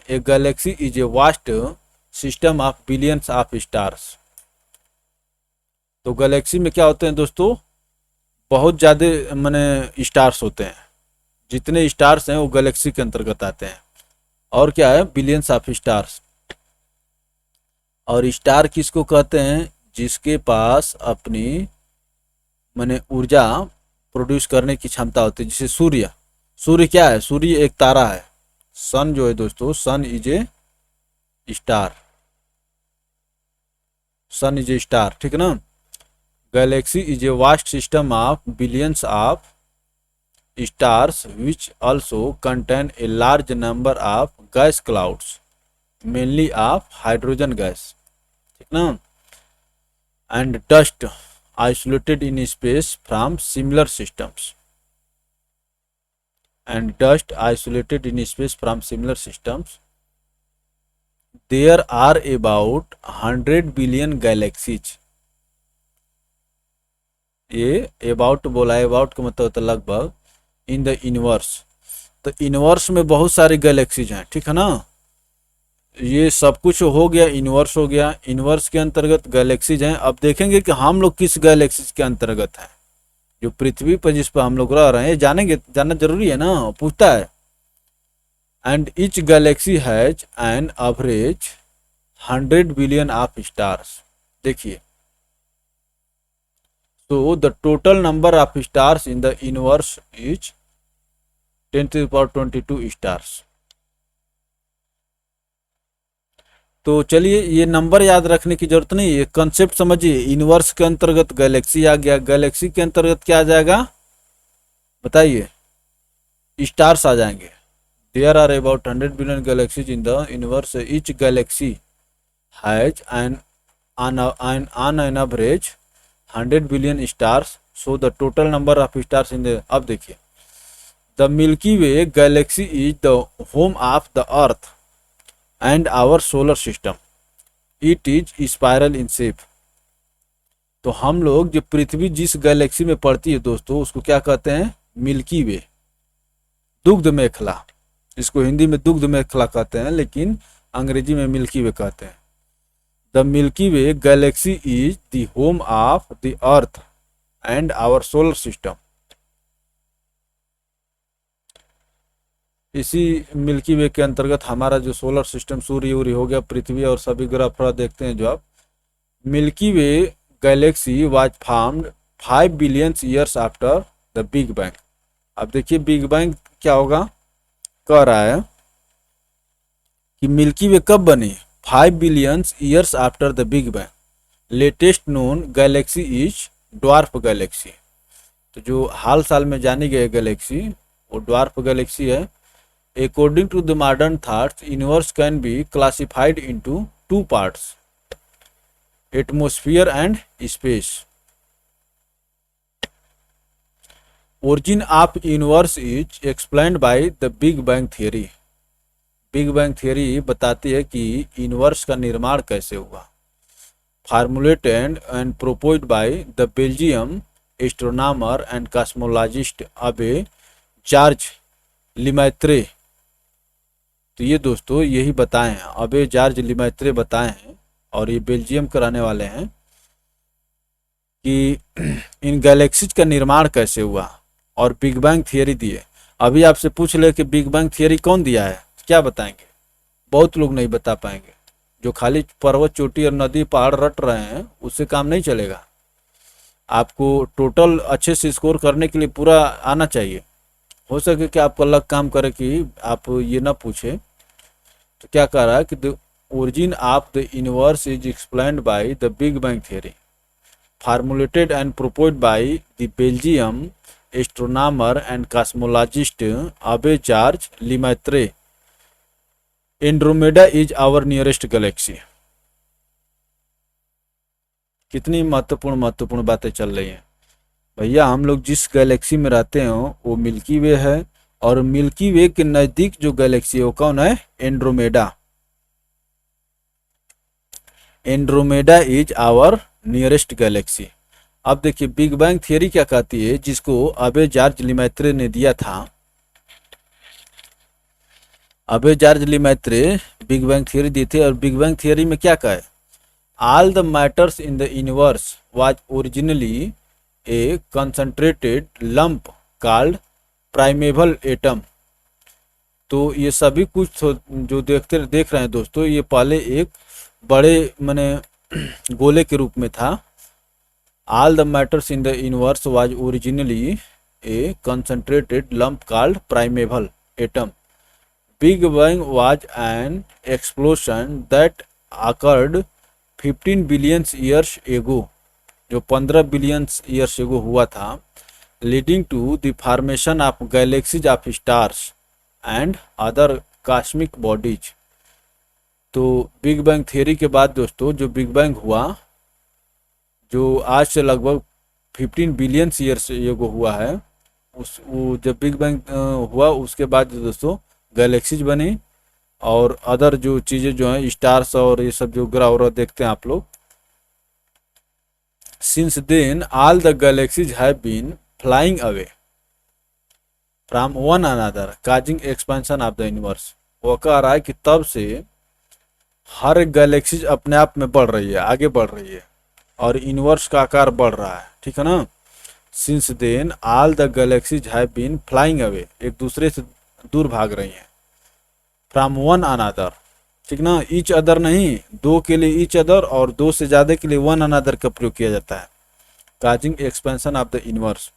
ए Galaxy is a vast system of billions of stars. तो गैलेक्सी में क्या होते हैं दोस्तों, बहुत ज़्यादा माने स्टार्स होते हैं। जितने स्टार्स हैं वो गैलेक्सी के अंतर्गत आते हैं। और क्या है, बिलियंस ऑफ स्टार्स। और स्टार किसको कहते हैं, जिसके पास अपनी माने ऊर्जा प्रोड्यूस करने की क्षमता होती है। जैसे सूर्य, सूर्य क्या है, सूर्य एक तारा है। सन जो है दोस्तों, sun is a star, sun is a star, ठीक है ना। Galaxy is a vast system of billions of stars which also contain a large number of gas clouds, mainly of hydrogen gas, ठीक ना, and dust isolated in space from similar systems, and dust isolated in space from similar systems. There are about 100 billion galaxies. ये about बोला है, about का मतलब होता है लगभग, इन द यूनिवर्स। तो यूनिवर्स में बहुत सारी गैलेक्सीज हैं, ठीक है ना। ये सब कुछ हो गया, यूनिवर्स हो गया, यूनिवर्स के अंतर्गत गैलेक्सीज हैं। अब देखेंगे कि हम लोग किस गैलेक्सीज के अंतर्गत हैं। जो पृथ्वी पर जिस पर हम लोग रह रहे हैं, जानेंगे, जानना जरूरी है ना, पूछता है। And each galaxy has N average 100 billion of stars. देखिए, so the total number of stars in the universe is 10 to the power 22 stars। तो चलिए, ये नंबर याद रखने की जरूरत नहीं, ये कंसेप्ट समझिए। यूनिवर्स के अंतर्गत गैलेक्सी आ गया, गैलेक्सी के अंतर्गत क्या आ जाएगा बताइए, स्टार्स आ जाएंगे। There are about 100 billion galaxies in the universe, each galaxy has an on an average 100 billion stars. So the total number of stars in the, अब देखिए, the Milky Way galaxy is the home of the earth and our solar system. It is spiral in shape. तो हम लोग, जो पृथ्वी जिस गैलेक्सी में पड़ती है दोस्तों, उसको क्या कहते हैं, मिल्की वे, दुग्ध मेखला। इसको हिंदी में दुग्ध मेखला कहते हैं, लेकिन अंग्रेजी में मिल्की वे कहते हैं। The Milky Way galaxy is the home of the earth and our solar system. इसी मिल्की वे के अंतर्गत हमारा जो सोलर सिस्टम, सूर्य उर्य हो गया, पृथ्वी और सभी ग्रह फ्रह देखते हैं जो आप। Milky Way Galaxy was formed 5 billion years after the big bang. अब देखिए बिग बैंग क्या होगा, कह रहा है कि मिल्की वे कब बनी, 5 billion years after the big bang. Latest known Galaxy is dwarf Galaxy. तो जो हाल साल में जानी गई गैलेक्सी वो ड्वार्फ गैलेक्सी है। According to the modern thoughts, universe can be classified into two parts, atmosphere and space. Origin of universe is explained by the Big Bang theory. Big Bang theory बताती है कि यूनिवर्स का निर्माण कैसे हुआ। Formulated and proposed by the Belgium astronomer and cosmologist Abe George Lemaitre। तो ये दोस्तों यही बताए हैं, अबे जॉर्ज लिमैत्रे बताए हैं, और ये बेल्जियम के रहने वाले हैं, कि इन गैलेक्सीज का निर्माण कैसे हुआ, और बिग बैंग थियरी दिए। अभी आपसे पूछ ले कि बिग बैंग थियरी कौन दिया है, क्या बताएंगे, बहुत लोग नहीं बता पाएंगे। जो खाली पर्वत चोटी और नदी पहाड़ रट रहे हैं उससे काम नहीं चलेगा। आपको टोटल अच्छे से स्कोर करने के लिए पूरा आना चाहिए। हो सके कि आपको अलग काम करे कि आप ये ना पूछे। तो क्या कह रहा है कि the origin of the universe is explained by the big bang theory formulated and proposed by the Belgium astronomer and cosmologist Abbe Georges Lemaitre. Andromeda is our nearest galaxy. कितनी महत्वपूर्ण बातें चल रही हैं भैया। हम लोग जिस गैलेक्सी में रहते हो वो मिल्की वे है, और मिल्की वे के नजदीक जो गैलेक्सी है वो कौन है? Andromeda. Andromeda is our nearest galaxy. अब देखिए बिग बैंग थियरी क्या कहती है, जिसको अबे जॉर्ज लिमैत्रे ने दिया था। अबे जॉर्ज लिमैत्रे बिग बैंग थियरी दी थी, और बिग बैंग थियरी में क्या कहा है? All the matters in the universe was originally a concentrated lump called primeval atom। तो ये सभी कुछ जो देख रहे हैं दोस्तों, ये पहले एक बड़े माने गोले के रूप में था। All the matters in the universe was originally a concentrated lump called primeval atom। Big Bang was an explosion that occurred 15 billion years ago, जो 15 बिलियन ईयर्स एगो हुआ था, leading to the formation of galaxies of stars and other cosmic bodies. तो बिग बैंग थियरी के बाद दोस्तों जो बिग बैंग हुआ, जो आज से लगभग 15 बिलियन ईयर्स एगो हुआ है, वो जब बिग बैंग हुआ उसके बाद दोस्तों गैलेक्सीज बनी, और अदर जो चीज़ें जो हैं स्टार्स और ये सब जो ग्रह व्रह देखते हैं आप लोग। Since then all the galaxies have been flying away from one another causing expansion of the universe. वो कह रहा है कि तब से हर एक गैलेक्सीज अपने आप में बढ़ रही है, आगे बढ़ रही है, और यूनिवर्स का आकार बढ़ रहा है, ठीक है ना। Since then all the galaxies have been flying away, एक दूसरे से दूर भाग रही हैं। फ्रॉम वन अनदर, ठीक ना, ईच अदर नहीं, दो के लिए ईच अदर और दो से ज़्यादा के लिए वन अनदर का प्रयोग किया जाता है। Causing expansion of the universe.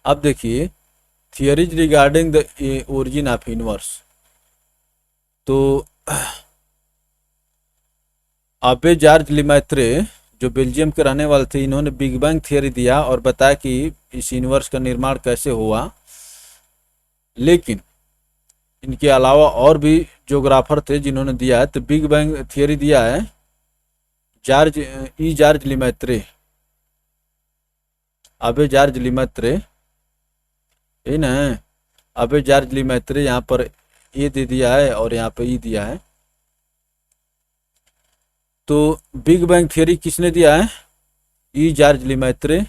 अब देखिए theories regarding the origin of universe. तो अबे जॉर्ज लिमैत्रे जो बेल्जियम के रहने वाले थे, इन्होंने बिग बैंग थियरी दिया और बताया कि इस यूनिवर्स का निर्माण कैसे हुआ। लेकिन इनके अलावा और भी ज्योग्राफर थे जिन्होंने दिया है। तो बिग बैंग थियरी दिया है जॉर्ज लिमैत्रे, अबे जॉर्ज लिमैत्रे, ये ना अबे जॉर्ज लिमैत्रे, यहाँ पर ये दे दिया है और यहाँ पे ई दिया है। तो बिग बैंग थियरी किसने दिया है? E George Lemaitre.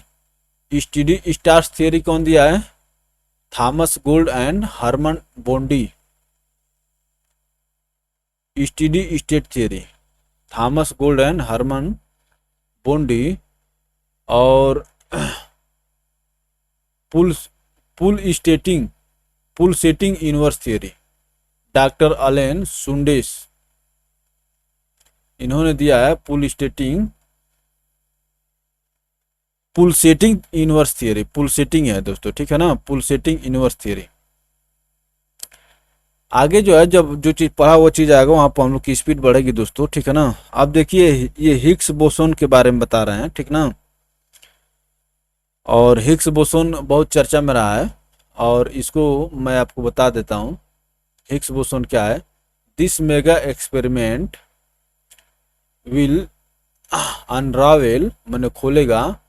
Steady state theory कौन दिया है? Thomas Gold and Hermann Bondi. Steady state theory Thomas Gold and Hermann Bondi. और pulsating universe theory doctor Allan Sandage, इन्होंने दिया है pulsating universe theory. Pulsating है दोस्तों, ठीक है ना, पुल सेटिंग यूनिवर्स थियरी। आगे जो है जब जो चीज़ पढ़ा वो चीज़ आएगा, वहाँ पर हम लोग की स्पीड बढ़ेगी दोस्तों, ठीक है ना। अब देखिए ये हिग्स बोसोन के बारे में बता रहे हैं, ठीक ना। और हिग्स बोसोन बहुत चर्चा में रहा है, और इसको मैं आपको बता देता हूँ हिग्स बोसोन क्या है। This mega experiment will unravel, मैंने खोलेगा,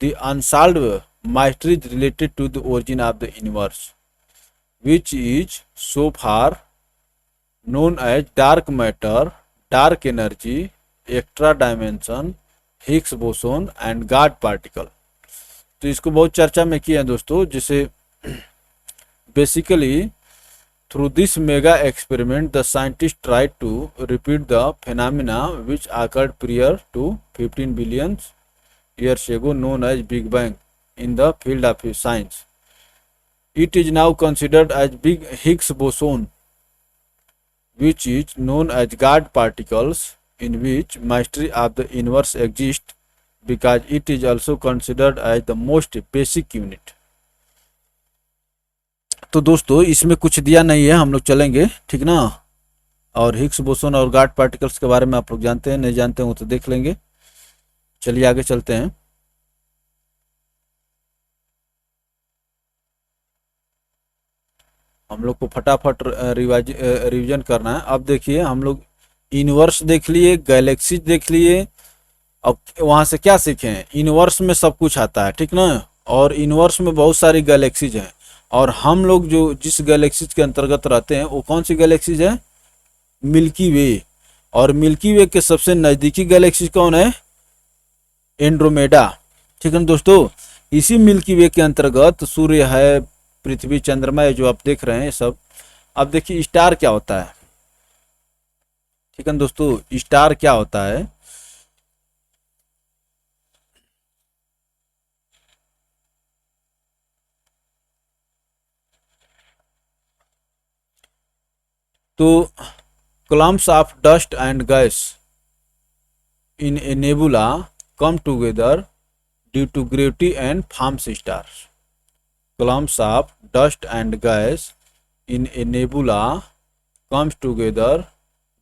the unsolved mysteries related to the origin of the universe which is so far known as dark matter, dark energy, extra dimension, Higgs boson and God particle। तो इसको बहुत चर्चा में किया है दोस्तों, जिसे basically through this mega experiment the scientist try to repeat the phenomena which occurred prior to 15 billion years ago known as Big Bang in the field of science। It is now considered as big Higgs boson, which is known as God particles, in which mystery of the universe exists because it is also considered as the most basic unit। तो दोस्तों इसमें कुछ दिया नहीं है, हम लोग चलेंगे, ठीक ना। और हिग्स बोसोन और गॉड पार्टिकल्स के बारे में आप लोग जानते हैं, नहीं जानते हो तो देख लेंगे। चलिए आगे चलते हैं। हम लोग को फटाफट रिवीजन करना है। अब देखिए हम लोग यूनिवर्स देख लिए, गैलेक्सीज देख लिए। अब वहाँ से क्या सीखे हैं? यूनिवर्स में सब कुछ आता है, ठीक ना, और यूनिवर्स में बहुत सारी गैलेक्सीज हैं, और हम लोग जो जिस गैलेक्सीज के अंतर्गत रहते हैं वो कौन सी गैलेक्सीज है? मिल्की वे। और मिल्की वे के सबसे नज़दीकी गैलेक्सी कौन है? एंड्रोमेडा। ठीक है ना दोस्तों, इसी मिल्की वे के अंतर्गत सूर्य है, पृथ्वी, चंद्रमा है, जो आप देख रहे हैं ये सब। अब देखिए स्टार क्या होता है। ठीक है ना दोस्तों, स्टार क्या होता है? तो clumps of dust and gas in a nebula come together due to gravity and forms stars. Clumps of dust and gas in a nebula comes together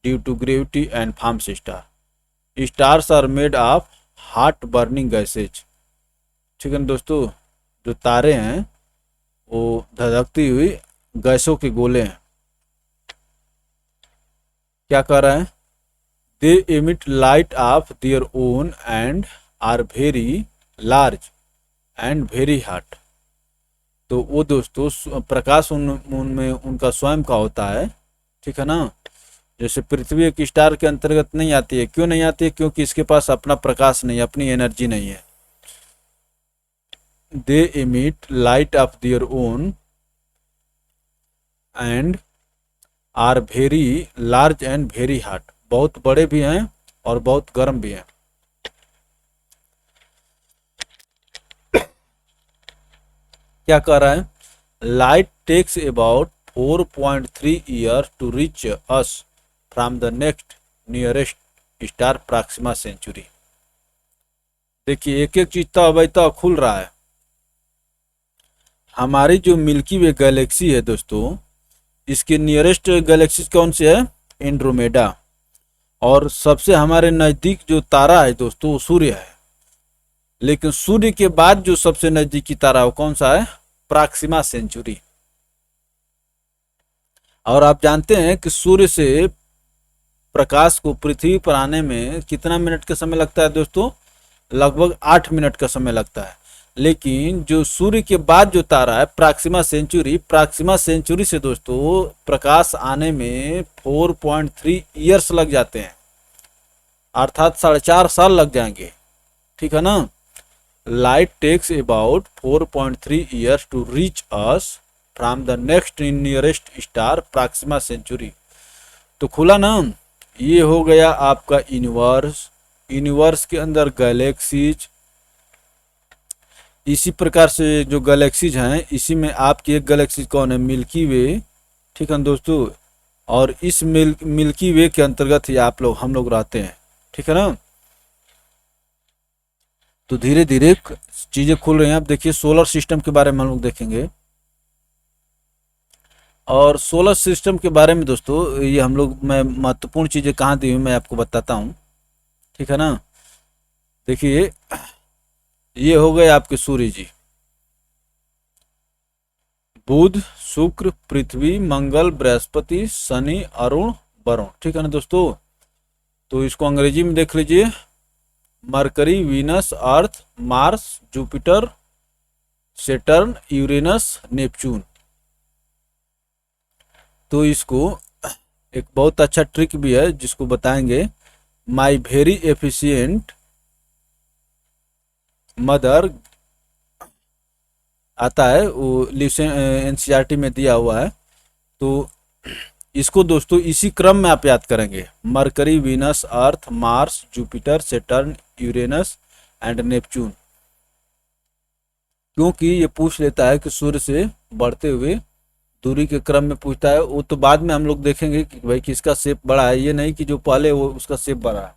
due to gravity and forms star. Stars are made of hot burning gases. ठीक है ना दोस्तों, जो तारे हैं वो धधकती हुई गैसों के गोले हैं। क्या कर रहा है? They emit light of their own and are very large and very hot. तो वो दोस्तों प्रकाश उनमें उनका स्वयं का होता है। ठीक है ना, जैसे पृथ्वी एक स्टार के अंतर्गत नहीं आती है। क्यों नहीं आती है? क्योंकि इसके पास अपना प्रकाश नहीं, अपनी एनर्जी नहीं है। They emit light of their own and are very large and very hot, बहुत बड़े भी हैं और बहुत गर्म भी हैं। क्या कह रहा है? Light takes about 4.3 year to reach us from the next nearest star Proxima Centauri. देखिए एक एक चीज तो अभी तो खुल रहा है। हमारी जो मिल्की वे गैलेक्सी है दोस्तों, इसके नियरेस्ट गैलेक्सी कौन सी है? एंड्रोमेडा। और सबसे हमारे नज़दीक जो तारा है दोस्तों वो सूर्य है। लेकिन सूर्य के बाद जो सबसे नज़दीकी तारा है वो कौन सा है? Proxima Centauri. और आप जानते हैं कि सूर्य से प्रकाश को पृथ्वी पर आने में कितना मिनट का समय लगता है दोस्तों? लगभग 8 मिनट का समय लगता है। लेकिन जो सूर्य के बाद जो तारा है प्रॉक्सिमा सेंचुरी, प्रॉक्सिमा सेंचुरी से दोस्तों प्रकाश आने में 4.3 ईयर्स लग जाते हैं, अर्थात 4.5 साल लग जाएंगे। ठीक है ना। Light takes about 4.3 years to reach us from the next nearest star Proxima Centauri. तो खुला ना, ये हो गया आपका यूनिवर्स। यूनिवर्स के अंदर गैलेक्सीज, इसी प्रकार से जो गैलेक्सीज हैं, इसी में आपकी एक गैलेक्सी कौन है? मिल्की वे। ठीक है दोस्तों, और इस मिल्की वे के अंतर्गत ही हम लोग रहते हैं। ठीक है ना। तो धीरे धीरे चीजें खुल रही हैं। अब देखिए सोलर सिस्टम के बारे में हम लोग देखेंगे। और सोलर सिस्टम के बारे में दोस्तों ये हम लोग, मैं महत्वपूर्ण चीजें कहाँ दी हुई मैं आपको बताता हूँ। ठीक है ना। देखिए ये हो गए आपके सूर्य जी, बुध, शुक्र, पृथ्वी, मंगल, बृहस्पति, शनि, अरुण, वरुण। ठीक है ना दोस्तों। तो इसको अंग्रेजी में देख लीजिए, Mercury, Venus, Earth, Mars, Jupiter, Saturn, Uranus, Neptune. तो इसको एक बहुत अच्छा ट्रिक भी है जिसको बताएंगे। माई वेरी एफिशिएंट मदर आता है, वो एनसीईआरटी में दिया हुआ है। तो इसको दोस्तों इसी क्रम में आप याद करेंगे, mercury, Venus, Earth, Mars, Jupiter, Saturn, Uranus and Neptune. क्योंकि ये पूछ लेता है कि सूर्य से बढ़ते हुए दूरी के क्रम में पूछता है। वो तो बाद में हम लोग देखेंगे कि भाई किसका शेप बड़ा है, ये नहीं कि जो पहले वो उसका शेप बड़ा है।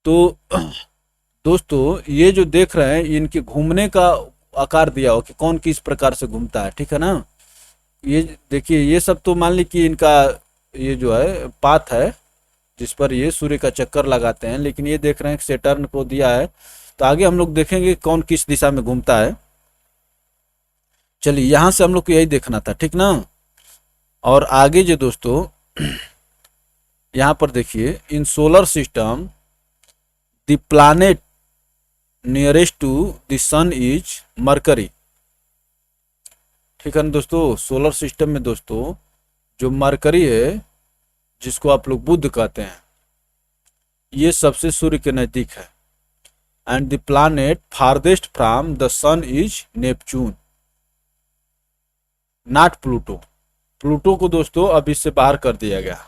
तो दोस्तों ये जो देख रहे हैं इनके घूमने का आकार दिया हो कि कौन किस प्रकार से घूमता है। ठीक है ना। ये देखिए ये सब तो मान ली कि इनका ये जो है पाथ है जिस पर ये सूर्य का चक्कर लगाते हैं। लेकिन ये देख रहे हैं सेटर्न को दिया है, तो आगे हम लोग देखेंगे कौन किस दिशा में घूमता है। चलिए यहाँ से हम लोग को यही देखना था। ठीक ना। और आगे जो दोस्तों यहाँ पर देखिए, in solar system the planet nearest to the sun is Mercury. ठीक है ना दोस्तों, सोलर सिस्टम में दोस्तों जो मरकरी है, जिसको आप लोग बुध कहते हैं, ये सबसे सूर्य के नजदीक है। And the planet farthest from the sun is Neptune, not Pluto. Pluto को दोस्तों अब इससे बाहर कर दिया गया।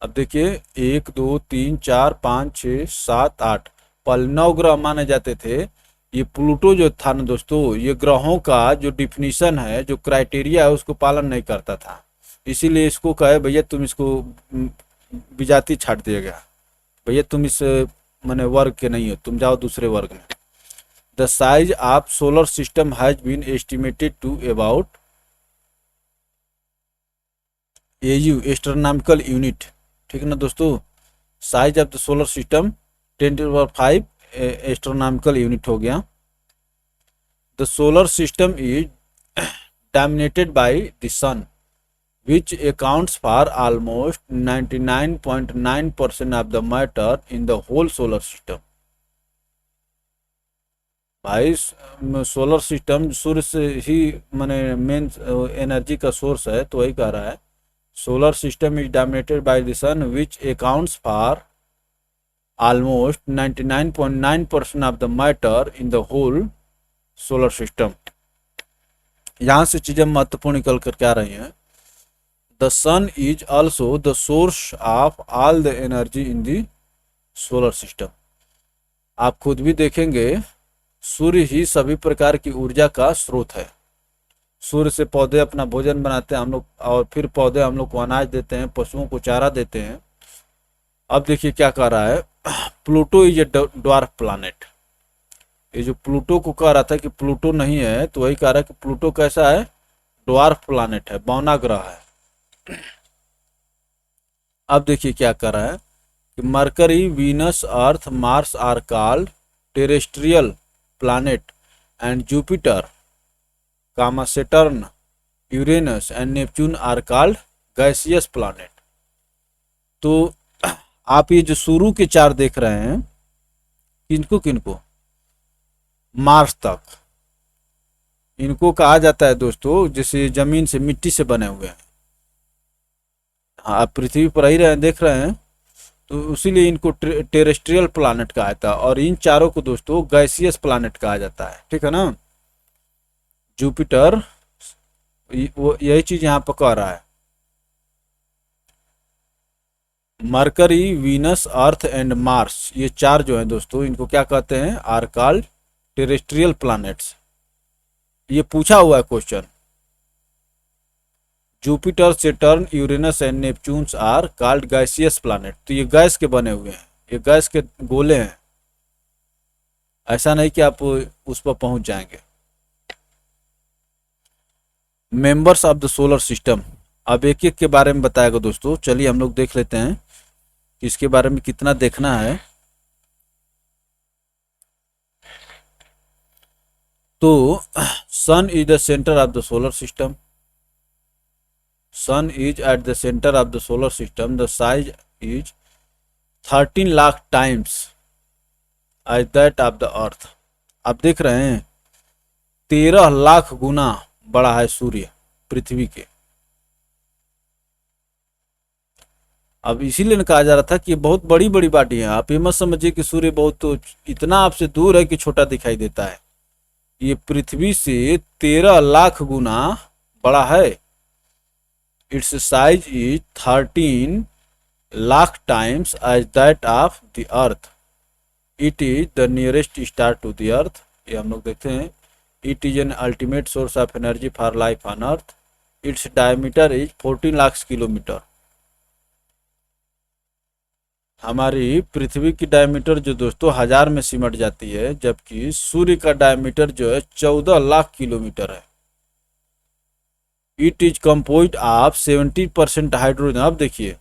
अब देखिए, 1 2 3 4 5 6 7 8 पहले 9 ग्रह माने जाते थे। ये प्लूटो जो था ना दोस्तों, ये ग्रहों का जो डिफिनीशन है, जो क्राइटेरिया है, उसको पालन नहीं करता था। इसीलिए इसको कहे भैया तुम इसको विजाति छाट दिया गया, भैया तुम इस माने वर्ग के नहीं हो, तुम जाओ दूसरे वर्ग में। The size of solar system has been estimated to about AU, astronomical unit. ठीक है ना दोस्तों, size of the solar system 10⁵ astronomical unit हो गया। The solar system is dominated by the sun which accounts for almost 99.9% of the matter in the whole solar system। भाई सोलर सिस्टम सूर्य से ही माने मेन एनर्जी का सोर्स है, तो वही कह रहा है solar system is dominated by the sun which accounts for almost 99.9% of the matter in the whole solar system. यहाँ से चीज़ें महत्वपूर्ण निकल कर क्या रही हैं। The sun is also the source of all the energy in the solar system. आप खुद भी देखेंगे, सूर्य ही सभी प्रकार की ऊर्जा का स्रोत है। सूर्य से पौधे अपना भोजन बनाते हैं हम लोग, और फिर पौधे हम लोग को अनाज देते हैं, पशुओं को चारा देते हैं। अब देखिए क्या कह रहा है, Pluto is a dwarf planet. ये जो प्लूटो को कह रहा था कि प्लूटो नहीं है, तो वही कह रहा है कि प्लूटो कैसा है, ड्वार्फ प्लानेट है, बौना ग्रह है। अब देखिए क्या कर रहा है कि Mercury, Venus, Earth, Mars are called terrestrial planet and Jupiter, comma Saturn, Uranus and Neptune are called gaseous planet. तो आप ये जो शुरू के 4 देख रहे हैं, किनको किनको, मार्स तक, इनको कहा जाता है दोस्तों जैसे जमीन से मिट्टी से बने हुए हैं। आप पृथ्वी पर ही रहे देख रहे हैं, तो इसीलिए इनको टेरेस्ट्रियल प्लैनेट कहा जाता है। और इन चारों को दोस्तों गैसियस प्लैनेट कहा जाता है। ठीक है ना, जुपिटर, वो यही चीज यहाँ पर कह रहा है। Mercury, Venus, Earth and Mars, ये 4 जो है दोस्तों, इनको क्या कहते हैं, आर कॉल्ड टेरेस्ट्रियल प्लैनेट्स। ये पूछा हुआ है question. Jupiter, Saturn, Uranus and Neptune are called gaseous planet. तो ये गैस के बने हुए हैं, ये गैस के गोले हैं, ऐसा नहीं कि आप उस पर पहुंच जाएंगे। Members of the solar system, अब एक एक के बारे में बताएगा दोस्तों। चलिए हम लोग देख लेते हैं कि इसके बारे में कितना देखना है। तो sun is the centre of the solar system. Sun is at the center of the solar system. The size is 13 lakh times as that of the earth। आप देख रहे हैं 13 लाख गुना बड़ा है सूर्य पृथ्वी के। अब इसीलिए कहा जा रहा था कि ये बहुत बड़ी बड़ी बॉडी है। आप ये मत समझिए कि सूर्य बहुत तो इतना आपसे दूर है कि छोटा दिखाई देता है। ये पृथ्वी से 13 लाख गुना बड़ा है। Its size is 13 lakh times as that of the earth। It is the nearest star to the earth। ये हम लोग देखते हैं। It is an ultimate source of energy for life on earth। Its diameter is 14 lakh kilometre. हमारी पृथ्वी की डायमीटर जो दोस्तों 1000 में सिमट जाती है, जबकि सूर्य का डायमीटर जो है 14 लाख किलोमीटर है। It is composed of 70% hydrogen. अब देखिए,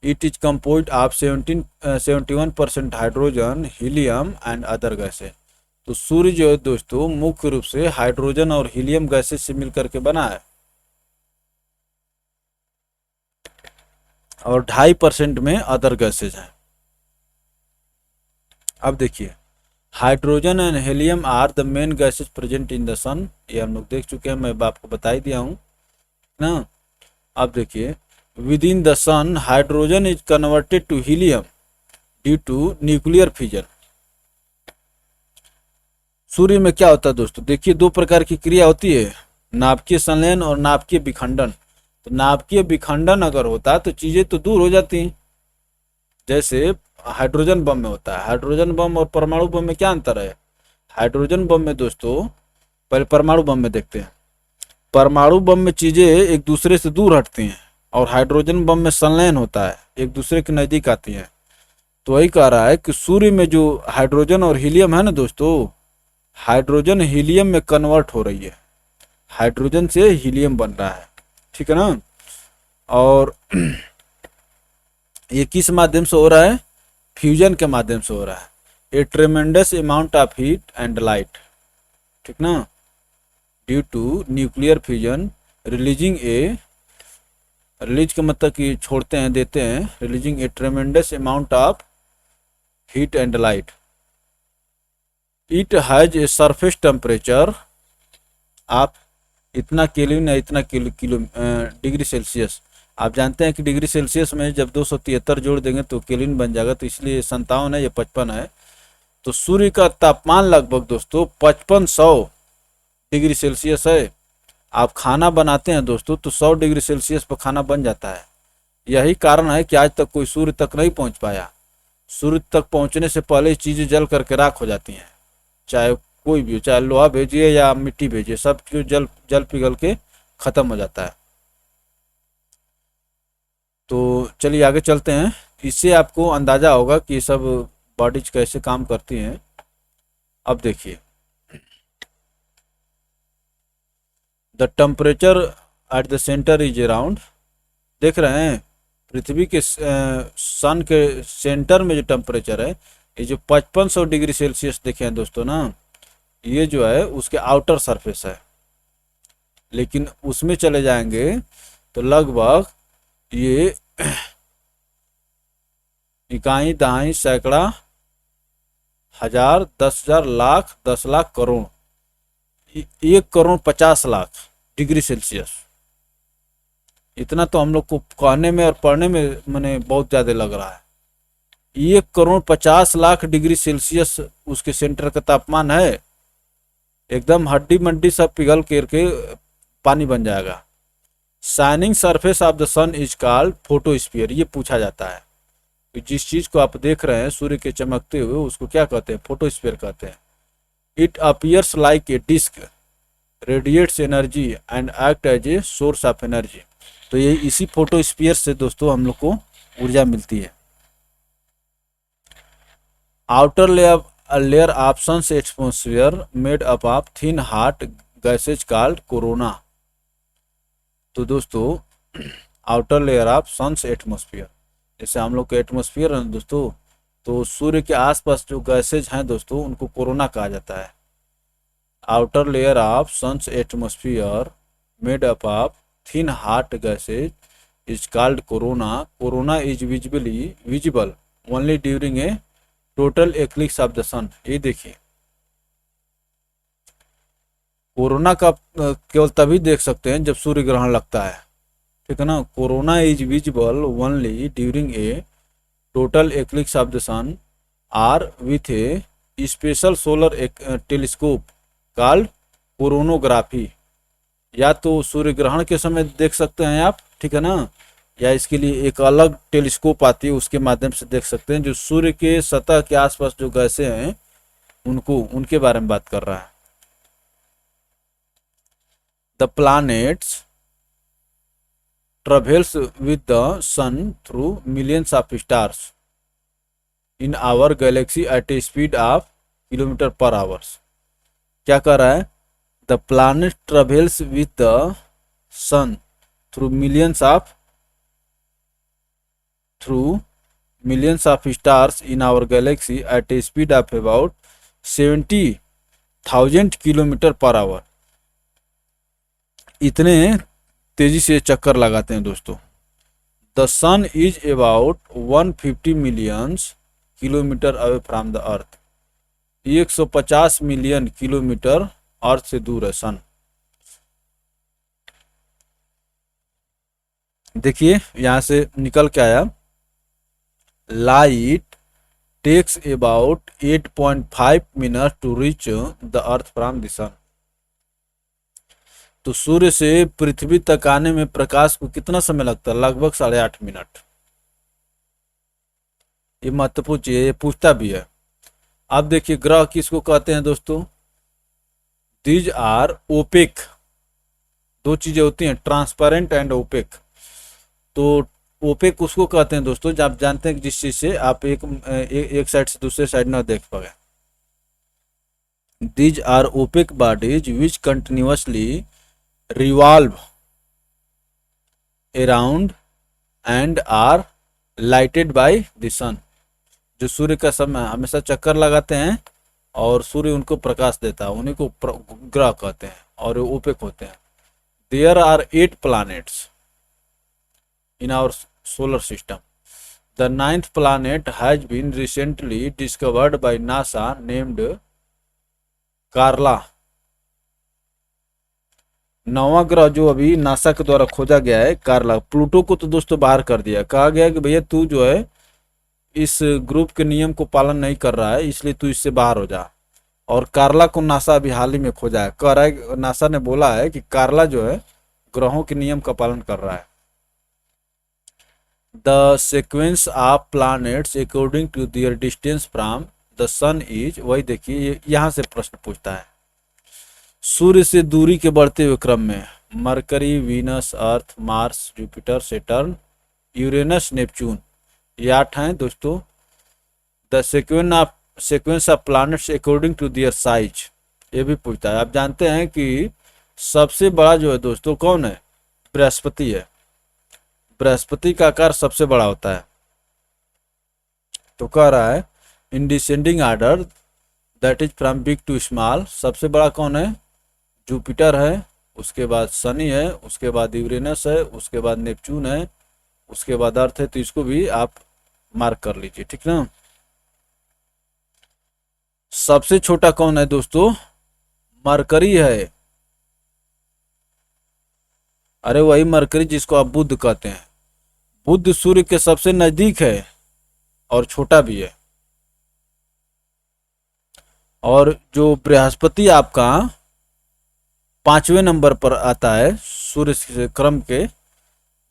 it is composed of 71% hydrogen, helium and other gases. तो सूर्य जो है दोस्तों मुख्य रूप से हाइड्रोजन और हीलियम गैसेस से मिलकर के बना है। और 2.5% में अदर गैसेज हैं। अब देखिए, hydrogen and helium are the main gases present in the sun, ये हम लोग देख चुके हैं, मैं आपको बता ही दिया हूँ ना। अब देखिए, within the sun hydrogen is converted to helium due to nuclear fusion. सूर्य में क्या होता है दोस्तों, देखिए 2 प्रकार की क्रिया होती है, नाभिकीय संलयन और नाभिकीय विखंडन। तो नाभिकीय विखंडन अगर होता है तो चीजें तो दूर हो जाती हैं, जैसे हाइड्रोजन बम में होता है। हाइड्रोजन बम और परमाणु बम में क्या अंतर है? हाइड्रोजन बम में दोस्तों, पहले परमाणु बम में देखते हैं। परमाणु बम में चीजें एक दूसरे से दूर हटती हैं और हाइड्रोजन बम में संलयन होता है, एक दूसरे के नजदीक आती हैं। तो वही कह रहा है कि सूर्य में जो हाइड्रोजन और हीलियम है ना दोस्तों, हाइड्रोजन हीलियम में कन्वर्ट हो रही है, हाइड्रोजन से हीलियम बन रहा है, ठीक है ना। और ये किस माध्यम से हो रहा है? फ्यूजन के माध्यम से हो रहा है। A tremendous amount of heat and light, ठीक ना, due to nuclear fusion release का मतलब कि छोड़ते हैं, देते हैं, releasing a tremendous amount of heat and light. It has a surface temperature आप इतना केल्विन या इतना किलो डिग्री सेल्सियस। आप जानते हैं कि डिग्री सेल्सियस में जब 273 जोड़ देंगे तो केल्विन बन जाएगा, तो इसलिए 57 है, ये 55 है। तो सूर्य का तापमान लगभग दोस्तों 5500 डिग्री सेल्सियस है। आप खाना बनाते हैं दोस्तों तो 100 डिग्री सेल्सियस पर खाना बन जाता है। यही कारण है कि आज तक कोई सूर्य तक नहीं पहुंच पाया। सूर्य तक पहुंचने से पहले चीजें जल करके राख हो जाती हैं, चाहे कोई भी हो, चाहे लोहा भेजिए या मिट्टी भेजिए, सब कुछ जल जल पिघल के खत्म हो जाता है। तो चलिए आगे चलते हैं, इससे आपको अंदाजा होगा कि ये सब बॉडीज कैसे काम करती हैं। अब देखिए, the temperature at the centre is around, देख रहे हैं पृथ्वी के सन के सेंटर में जो टेम्परेचर है, ये जो 5500 डिग्री सेल्सियस देखे हैं दोस्तों ना, ये जो है उसके आउटर सरफेस है। लेकिन उसमें चले जाएंगे तो लगभग ये इकाई दहाई सैकड़ा हजार 10,000 लाख 10 लाख करोड़ 1,50,00,000 डिग्री सेल्सियस। इतना तो हम लोग को कहने में और पढ़ने में मैंने बहुत ज़्यादा लग रहा है। 1,50,00,000 डिग्री सेल्सियस उसके सेंटर का तापमान है। एकदम हड्डी मड्डी सब पिघल करके पानी बन जाएगा। Shining surface of the sun is called photosphere. ये पूछा जाता है कि जिस चीज को आप देख रहे हैं सूर्य के चमकते हुए, उसको क्या कहते हैं? फोटोस्फीयर कहते हैं। It appears like a disc, radiates energy and act as a source of energy. तो ये इसी फोटोस्फीयर से दोस्तों हम लोग को ऊर्जा मिलती है। Outer layer of sun's atmosphere made up of thin hot gases called corona. तो दोस्तों outer layer of sun's atmosphere, जैसे हम लोग के एटमॉस्फेयर है दोस्तों, तो सूर्य के आसपास जो गैसेज हैं दोस्तों उनको कोरोना कहा जाता है। Outer layer of sun's atmosphere made up of thin hot gases is called corona. Corona is visible only during a total eclipse of the sun. ये देखिए, कोरोना का केवल तभी देख सकते हैं जब सूर्य ग्रहण लगता है, ठीक है ना। Corona is visible only during a total eclipse of the sun or with a special solar telescope called coronography. या तो सूर्य ग्रहण के समय देख सकते हैं आप, ठीक है ना, या इसके लिए एक अलग टेलीस्कोप आती है, उसके माध्यम से देख सकते हैं। जो सूर्य के सतह के आसपास जो गैसें हैं उनके बारे में बात कर रहा है। The planets travels with the sun through millions of stars in our galaxy at a speed of kilometer per hour। क्या कर रहा है? The planet travels with the sun through millions of stars in our galaxy at a speed of about 70,000 kilometre per hour. इतने तेजी से चक्कर लगाते हैं दोस्तों। The sun is about 150 millions kilometre away from the earth. 150 million kilometre earth से दूर है सन। देखिए यहां से निकल के आया, light takes about 8.5 minute to reach the earth from the sun. तो सूर्य से पृथ्वी तक आने में प्रकाश को कितना समय लगता है? लगभग 8.5 मिनट। ये महत्वपूर्ण चीज है, ये पूछता भी है। अब देखिए ग्रह किसको कहते हैं दोस्तों? These are opaque. दो चीजें होती हैं, ट्रांसपेरेंट एंड ओपेक। तो ओपेक उसको कहते हैं दोस्तों जब आप जानते हैं कि जिस चीज से आप एक साइड से दूसरे साइड ना देख पाए। These are opaque bodies which continuously revolve around and are lighted by the sun. जो सूर्य का समय हमेशा चक्कर लगाते हैं और सूर्य उनको प्रकाश देता है, उन्हीं को ग्रह कहते हैं और ओपेक होते हैं। There are 8 planets in our solar system. The ninth planet has been recently discovered by NASA named कार्ला। नौवां ग्रह जो अभी नासा के द्वारा खोजा गया है कार्ला। प्लूटो को तो दोस्तों बाहर कर दिया, कहा गया कि भैया तू जो है इस ग्रुप के नियम को पालन नहीं कर रहा है, इसलिए तू इससे बाहर हो जा। और कार्ला को नासा अभी हाल ही में खोजा है, कह रहा है, नासा ने बोला है कि कार्ला जो है ग्रहों के नियम का पालन कर रहा है। The sequence of planets according to their distance from the sun is, वही देखिए यहाँ से प्रश्न पूछता है, सूर्य से दूरी के बढ़ते हुए क्रम में Mercury, Venus, Earth, Mars, Jupiter, Saturn, Uranus, Neptune, ये 8 हैं दोस्तों। The sequence of planets according to their size, ये भी पूछता है। आप जानते हैं कि सबसे बड़ा जो है दोस्तों कौन है? बृहस्पति है। बृहस्पति का आकार सबसे बड़ा होता है। तो कह रहा है in descending order that is from big to small, सबसे बड़ा कौन है? जुपिटर है, उसके बाद शनि है, उसके बाद यूरेनस है, उसके बाद नेपच्यून है, उसके बाद अर्थ है। तो इसको भी आप मार्क कर लीजिए, ठीक ना। सबसे छोटा कौन है दोस्तों? मरकरी है। अरे वही मरकरी जिसको आप बुध कहते हैं। बुध सूर्य के सबसे नजदीक है और छोटा भी है। और जो बृहस्पति आपका 5वें नंबर पर आता है सूर्य से क्रम के,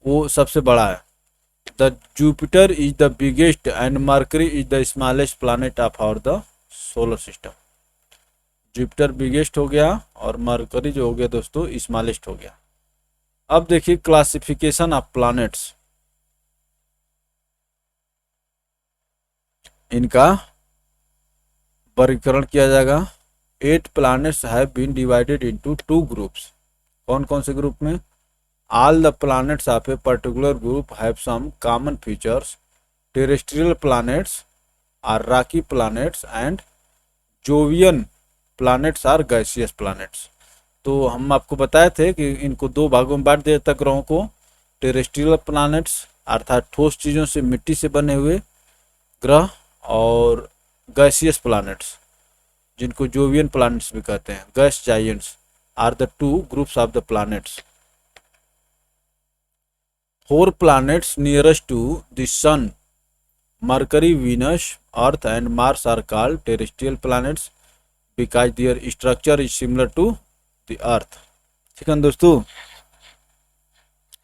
वो सबसे बड़ा है। The Jupiter is the biggest and Mercury is the smallest planet of our the solar system. Jupiter biggest हो गया और मरकरी जो हो गया दोस्तों स्मॉलेस्ट हो गया। अब देखिए क्लासिफिकेशन ऑफ प्लैनेट्स, इनका वर्गीकरण किया जाएगा। 8 planets have been divided into 2 groups. कौन कौन से ग्रुप में? All the planets of a particular group have some common features. Terrestrial planets are rocky planets and Jovian planets are gaseous planets. तो हम आपको बताए थे कि इनको 2 भागों में बांट दिया जाता ग्रहों को। टेरेस्ट्रियल प्लैनेट्स अर्थात ठोस चीज़ों से, मिट्टी से बने हुए ग्रह, और गैसियस प्लैनेट्स जिनको जोवियन प्लैनेट्स भी कहते हैं, gas giants are the 2 groups of the planets. 4 planets nearest to the sun, Mercury, Venus, Earth and Mars are called terrestrial planets because their structure is similar to the Earth. ठीक है दोस्तों।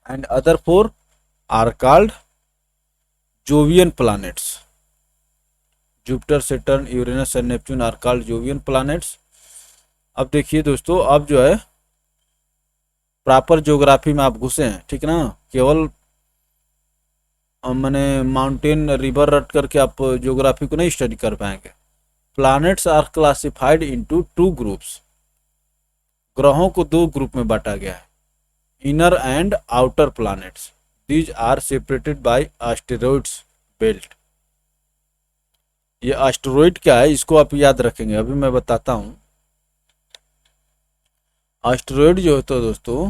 And other 4 are called Jovian planets. Jupiter, Saturn, Uranus and Neptune are called Jovian planets. अब देखिए दोस्तों, अब जो है प्रॉपर ज्योग्राफी में आप घुसे हैं, ठीक ना। केवल मैंने माउंटेन, रिवर रट करके आप ज्योग्राफी को नहीं स्टडी कर पाएंगे। Planets are classified into 2 groups. ग्रहों को 2 ग्रुप में बांटा गया है, inner and outer planets. These are separated by asteroids belt. ये एस्टेरॉइड क्या है इसको आप याद रखेंगे, अभी मैं बताता हूं। एस्टेरॉइड जो होता है दोस्तों,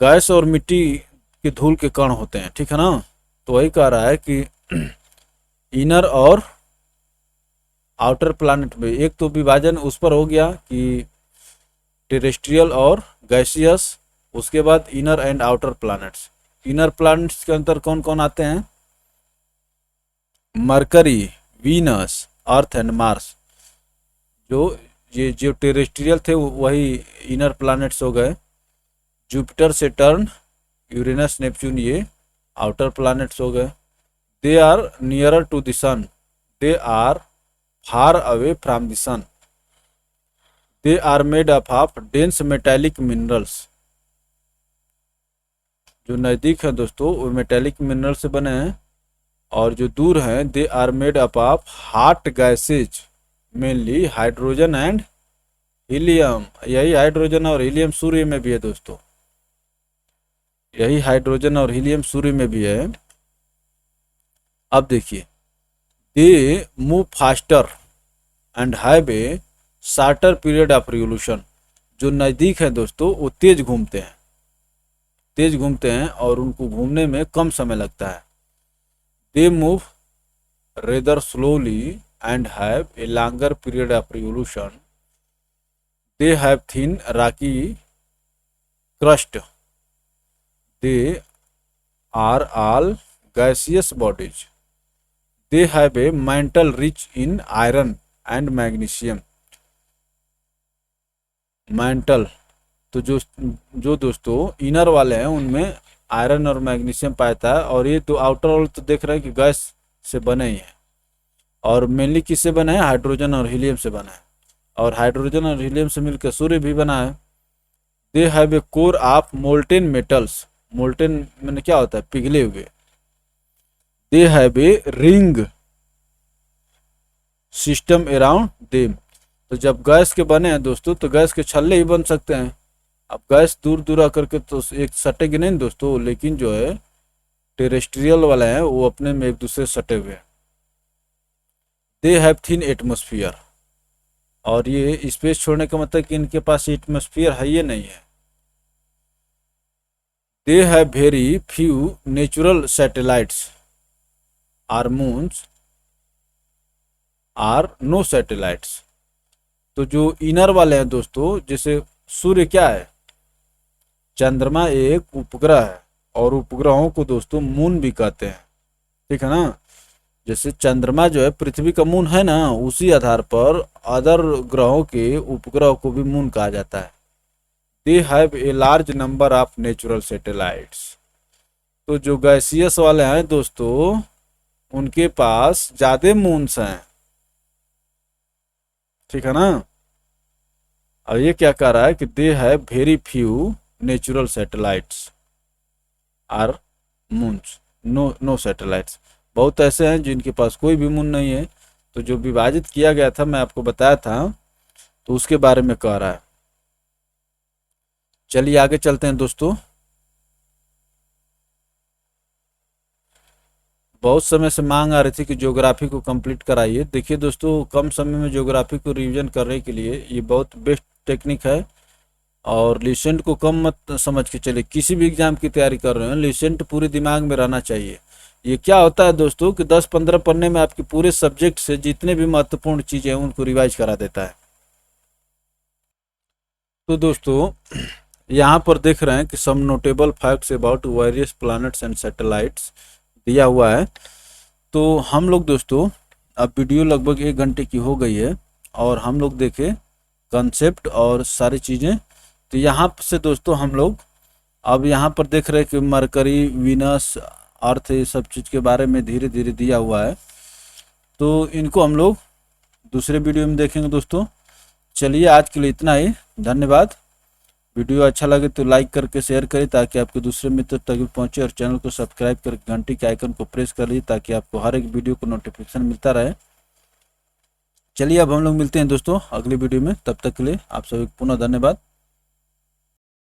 गैस और मिट्टी के धूल के कण होते हैं, ठीक है ना। तो वही कह रहा है कि इनर और आउटर प्लैनेट में एक तो विभाजन उस पर हो गया कि टेरेस्ट्रियल और गैसियस, उसके बाद inner and outer planets. Inner planets के अंदर कौन कौन आते हैं? Mercury, Venus, Earth and Mars. ये जो टेरेस्ट्रियल थे वही इनर प्लैनेट्स हो गए। जुपिटर, सेटर्न, यूरेनस, नेपच्यून ये आउटर प्लैनेट्स हो गए। They are nearer to the sun, they are far away from the sun, they are made up of dense metallic minerals. जो नज़दीक है दोस्तों वो मेटेलिक मिनरल से बने हैं, और जो दूर हैं they are made up of hot gases, mainly hydrogen and helium. यही हाइड्रोजन और हीलियम सूर्य में भी है दोस्तों, यही हाइड्रोजन और हीलियम सूर्य में भी है। अब देखिए, they move faster and have A shorter period of revolution. जो नज़दीक है दोस्तों वो तेज घूमते हैं और उनको घूमने में कम समय लगता है। They move rather slowly and have a longer period of revolution. They have thin rocky crust. They are all gaseous bodies. They have a mantle rich in iron and magnesium. Mantle तो जो दोस्तों इनर वाले हैं उनमें आयरन और मैग्नीशियम पाता है, और ये तो आउटर वाले तो देख रहे हैं कि गैस से बने ही हैं, और मेनली किससे बना है? हाइड्रोजन और हीलियम से बना है, और हाइड्रोजन और हीलियम से मिलकर सूर्य भी बना है। They have a core of molten metals. Molten मैंने क्या होता है? पिघले हुए। They have a ring system around them. तो जब गैस के बने हैं दोस्तों तो गैस के छल्ले ही बन सकते हैं। अब गैस दूर दूर आकर के तो एक सटेगी नहीं दोस्तों, लेकिन जो है टेरेस्ट्रियल वाले हैं वो अपने में एक दूसरे सटे हुए हैं। दे हैव थिन एटमोस्फियर, और ये स्पेस छोड़ने का मतलब कि इनके पास एटमोस्फियर है ये नहीं है। They have very few natural satellites or moons or no satellites. तो जो इनर वाले हैं दोस्तों, जैसे सूर्य क्या है? चंद्रमा एक उपग्रह है, और उपग्रहों को दोस्तों मून भी कहते हैं, ठीक है ना। जैसे चंद्रमा जो है पृथ्वी का मून है ना, उसी आधार पर अदर ग्रहों के उपग्रह को भी मून कहा जाता है। They have a large number of natural satellites. तो जो गैसियस वाले हैं दोस्तों उनके पास ज्यादा मून्स हैं, ठीक है ना। अब ये क्या कह रहा है कि they have very few natural satellites or moons no satellites. बहुत ऐसे हैं जिनके पास कोई भी मून नहीं है। तो जो विभाजित किया गया था मैं आपको बताया था, तो उसके बारे में कह रहा है। चलिए आगे चलते हैं दोस्तों। बहुत समय से मांग आ रही थी कि ज्योग्राफी को कंप्लीट कराइए। देखिए दोस्तों, कम समय में ज्योग्राफी को रिवीजन करने के लिए ये बहुत बेस्ट टेक्निक है, और लिसेंट को कम मत समझ के चलिए। किसी भी एग्जाम की तैयारी कर रहे हैं लिसेंट पूरे दिमाग में रहना चाहिए। ये क्या होता है दोस्तों कि 10-15 पन्ने में आपके पूरे सब्जेक्ट से जितने भी महत्वपूर्ण चीज़ें हैं उनको रिवाइज करा देता है। तो दोस्तों यहाँ पर देख रहे हैं कि some notable facts about various planets and satellites दिया हुआ है। तो हम लोग दोस्तों अब वीडियो लगभग 1 घंटे की हो गई है, और हम लोग देखे कंसेप्ट और सारी चीज़ें। तो यहाँ से दोस्तों हम लोग अब यहाँ पर देख रहे हैं कि मरकरी, वीनस, अर्थ, ये सब चीज़ के बारे में धीरे धीरे दिया हुआ है। तो इनको हम लोग दूसरे वीडियो में देखेंगे दोस्तों। चलिए आज के लिए इतना ही, धन्यवाद। वीडियो अच्छा लगे तो लाइक करके शेयर करें ताकि आपके दूसरे मित्र तक भी पहुंचे, और चैनल को सब्सक्राइब करके घंटी के आइकन को प्रेस कर लीजिए ताकि आपको हर एक वीडियो को नोटिफिकेशन मिलता रहे। चलिए अब हम लोग मिलते हैं दोस्तों अगली वीडियो में, तब तक के लिए आप सभी को पुनः धन्यवाद।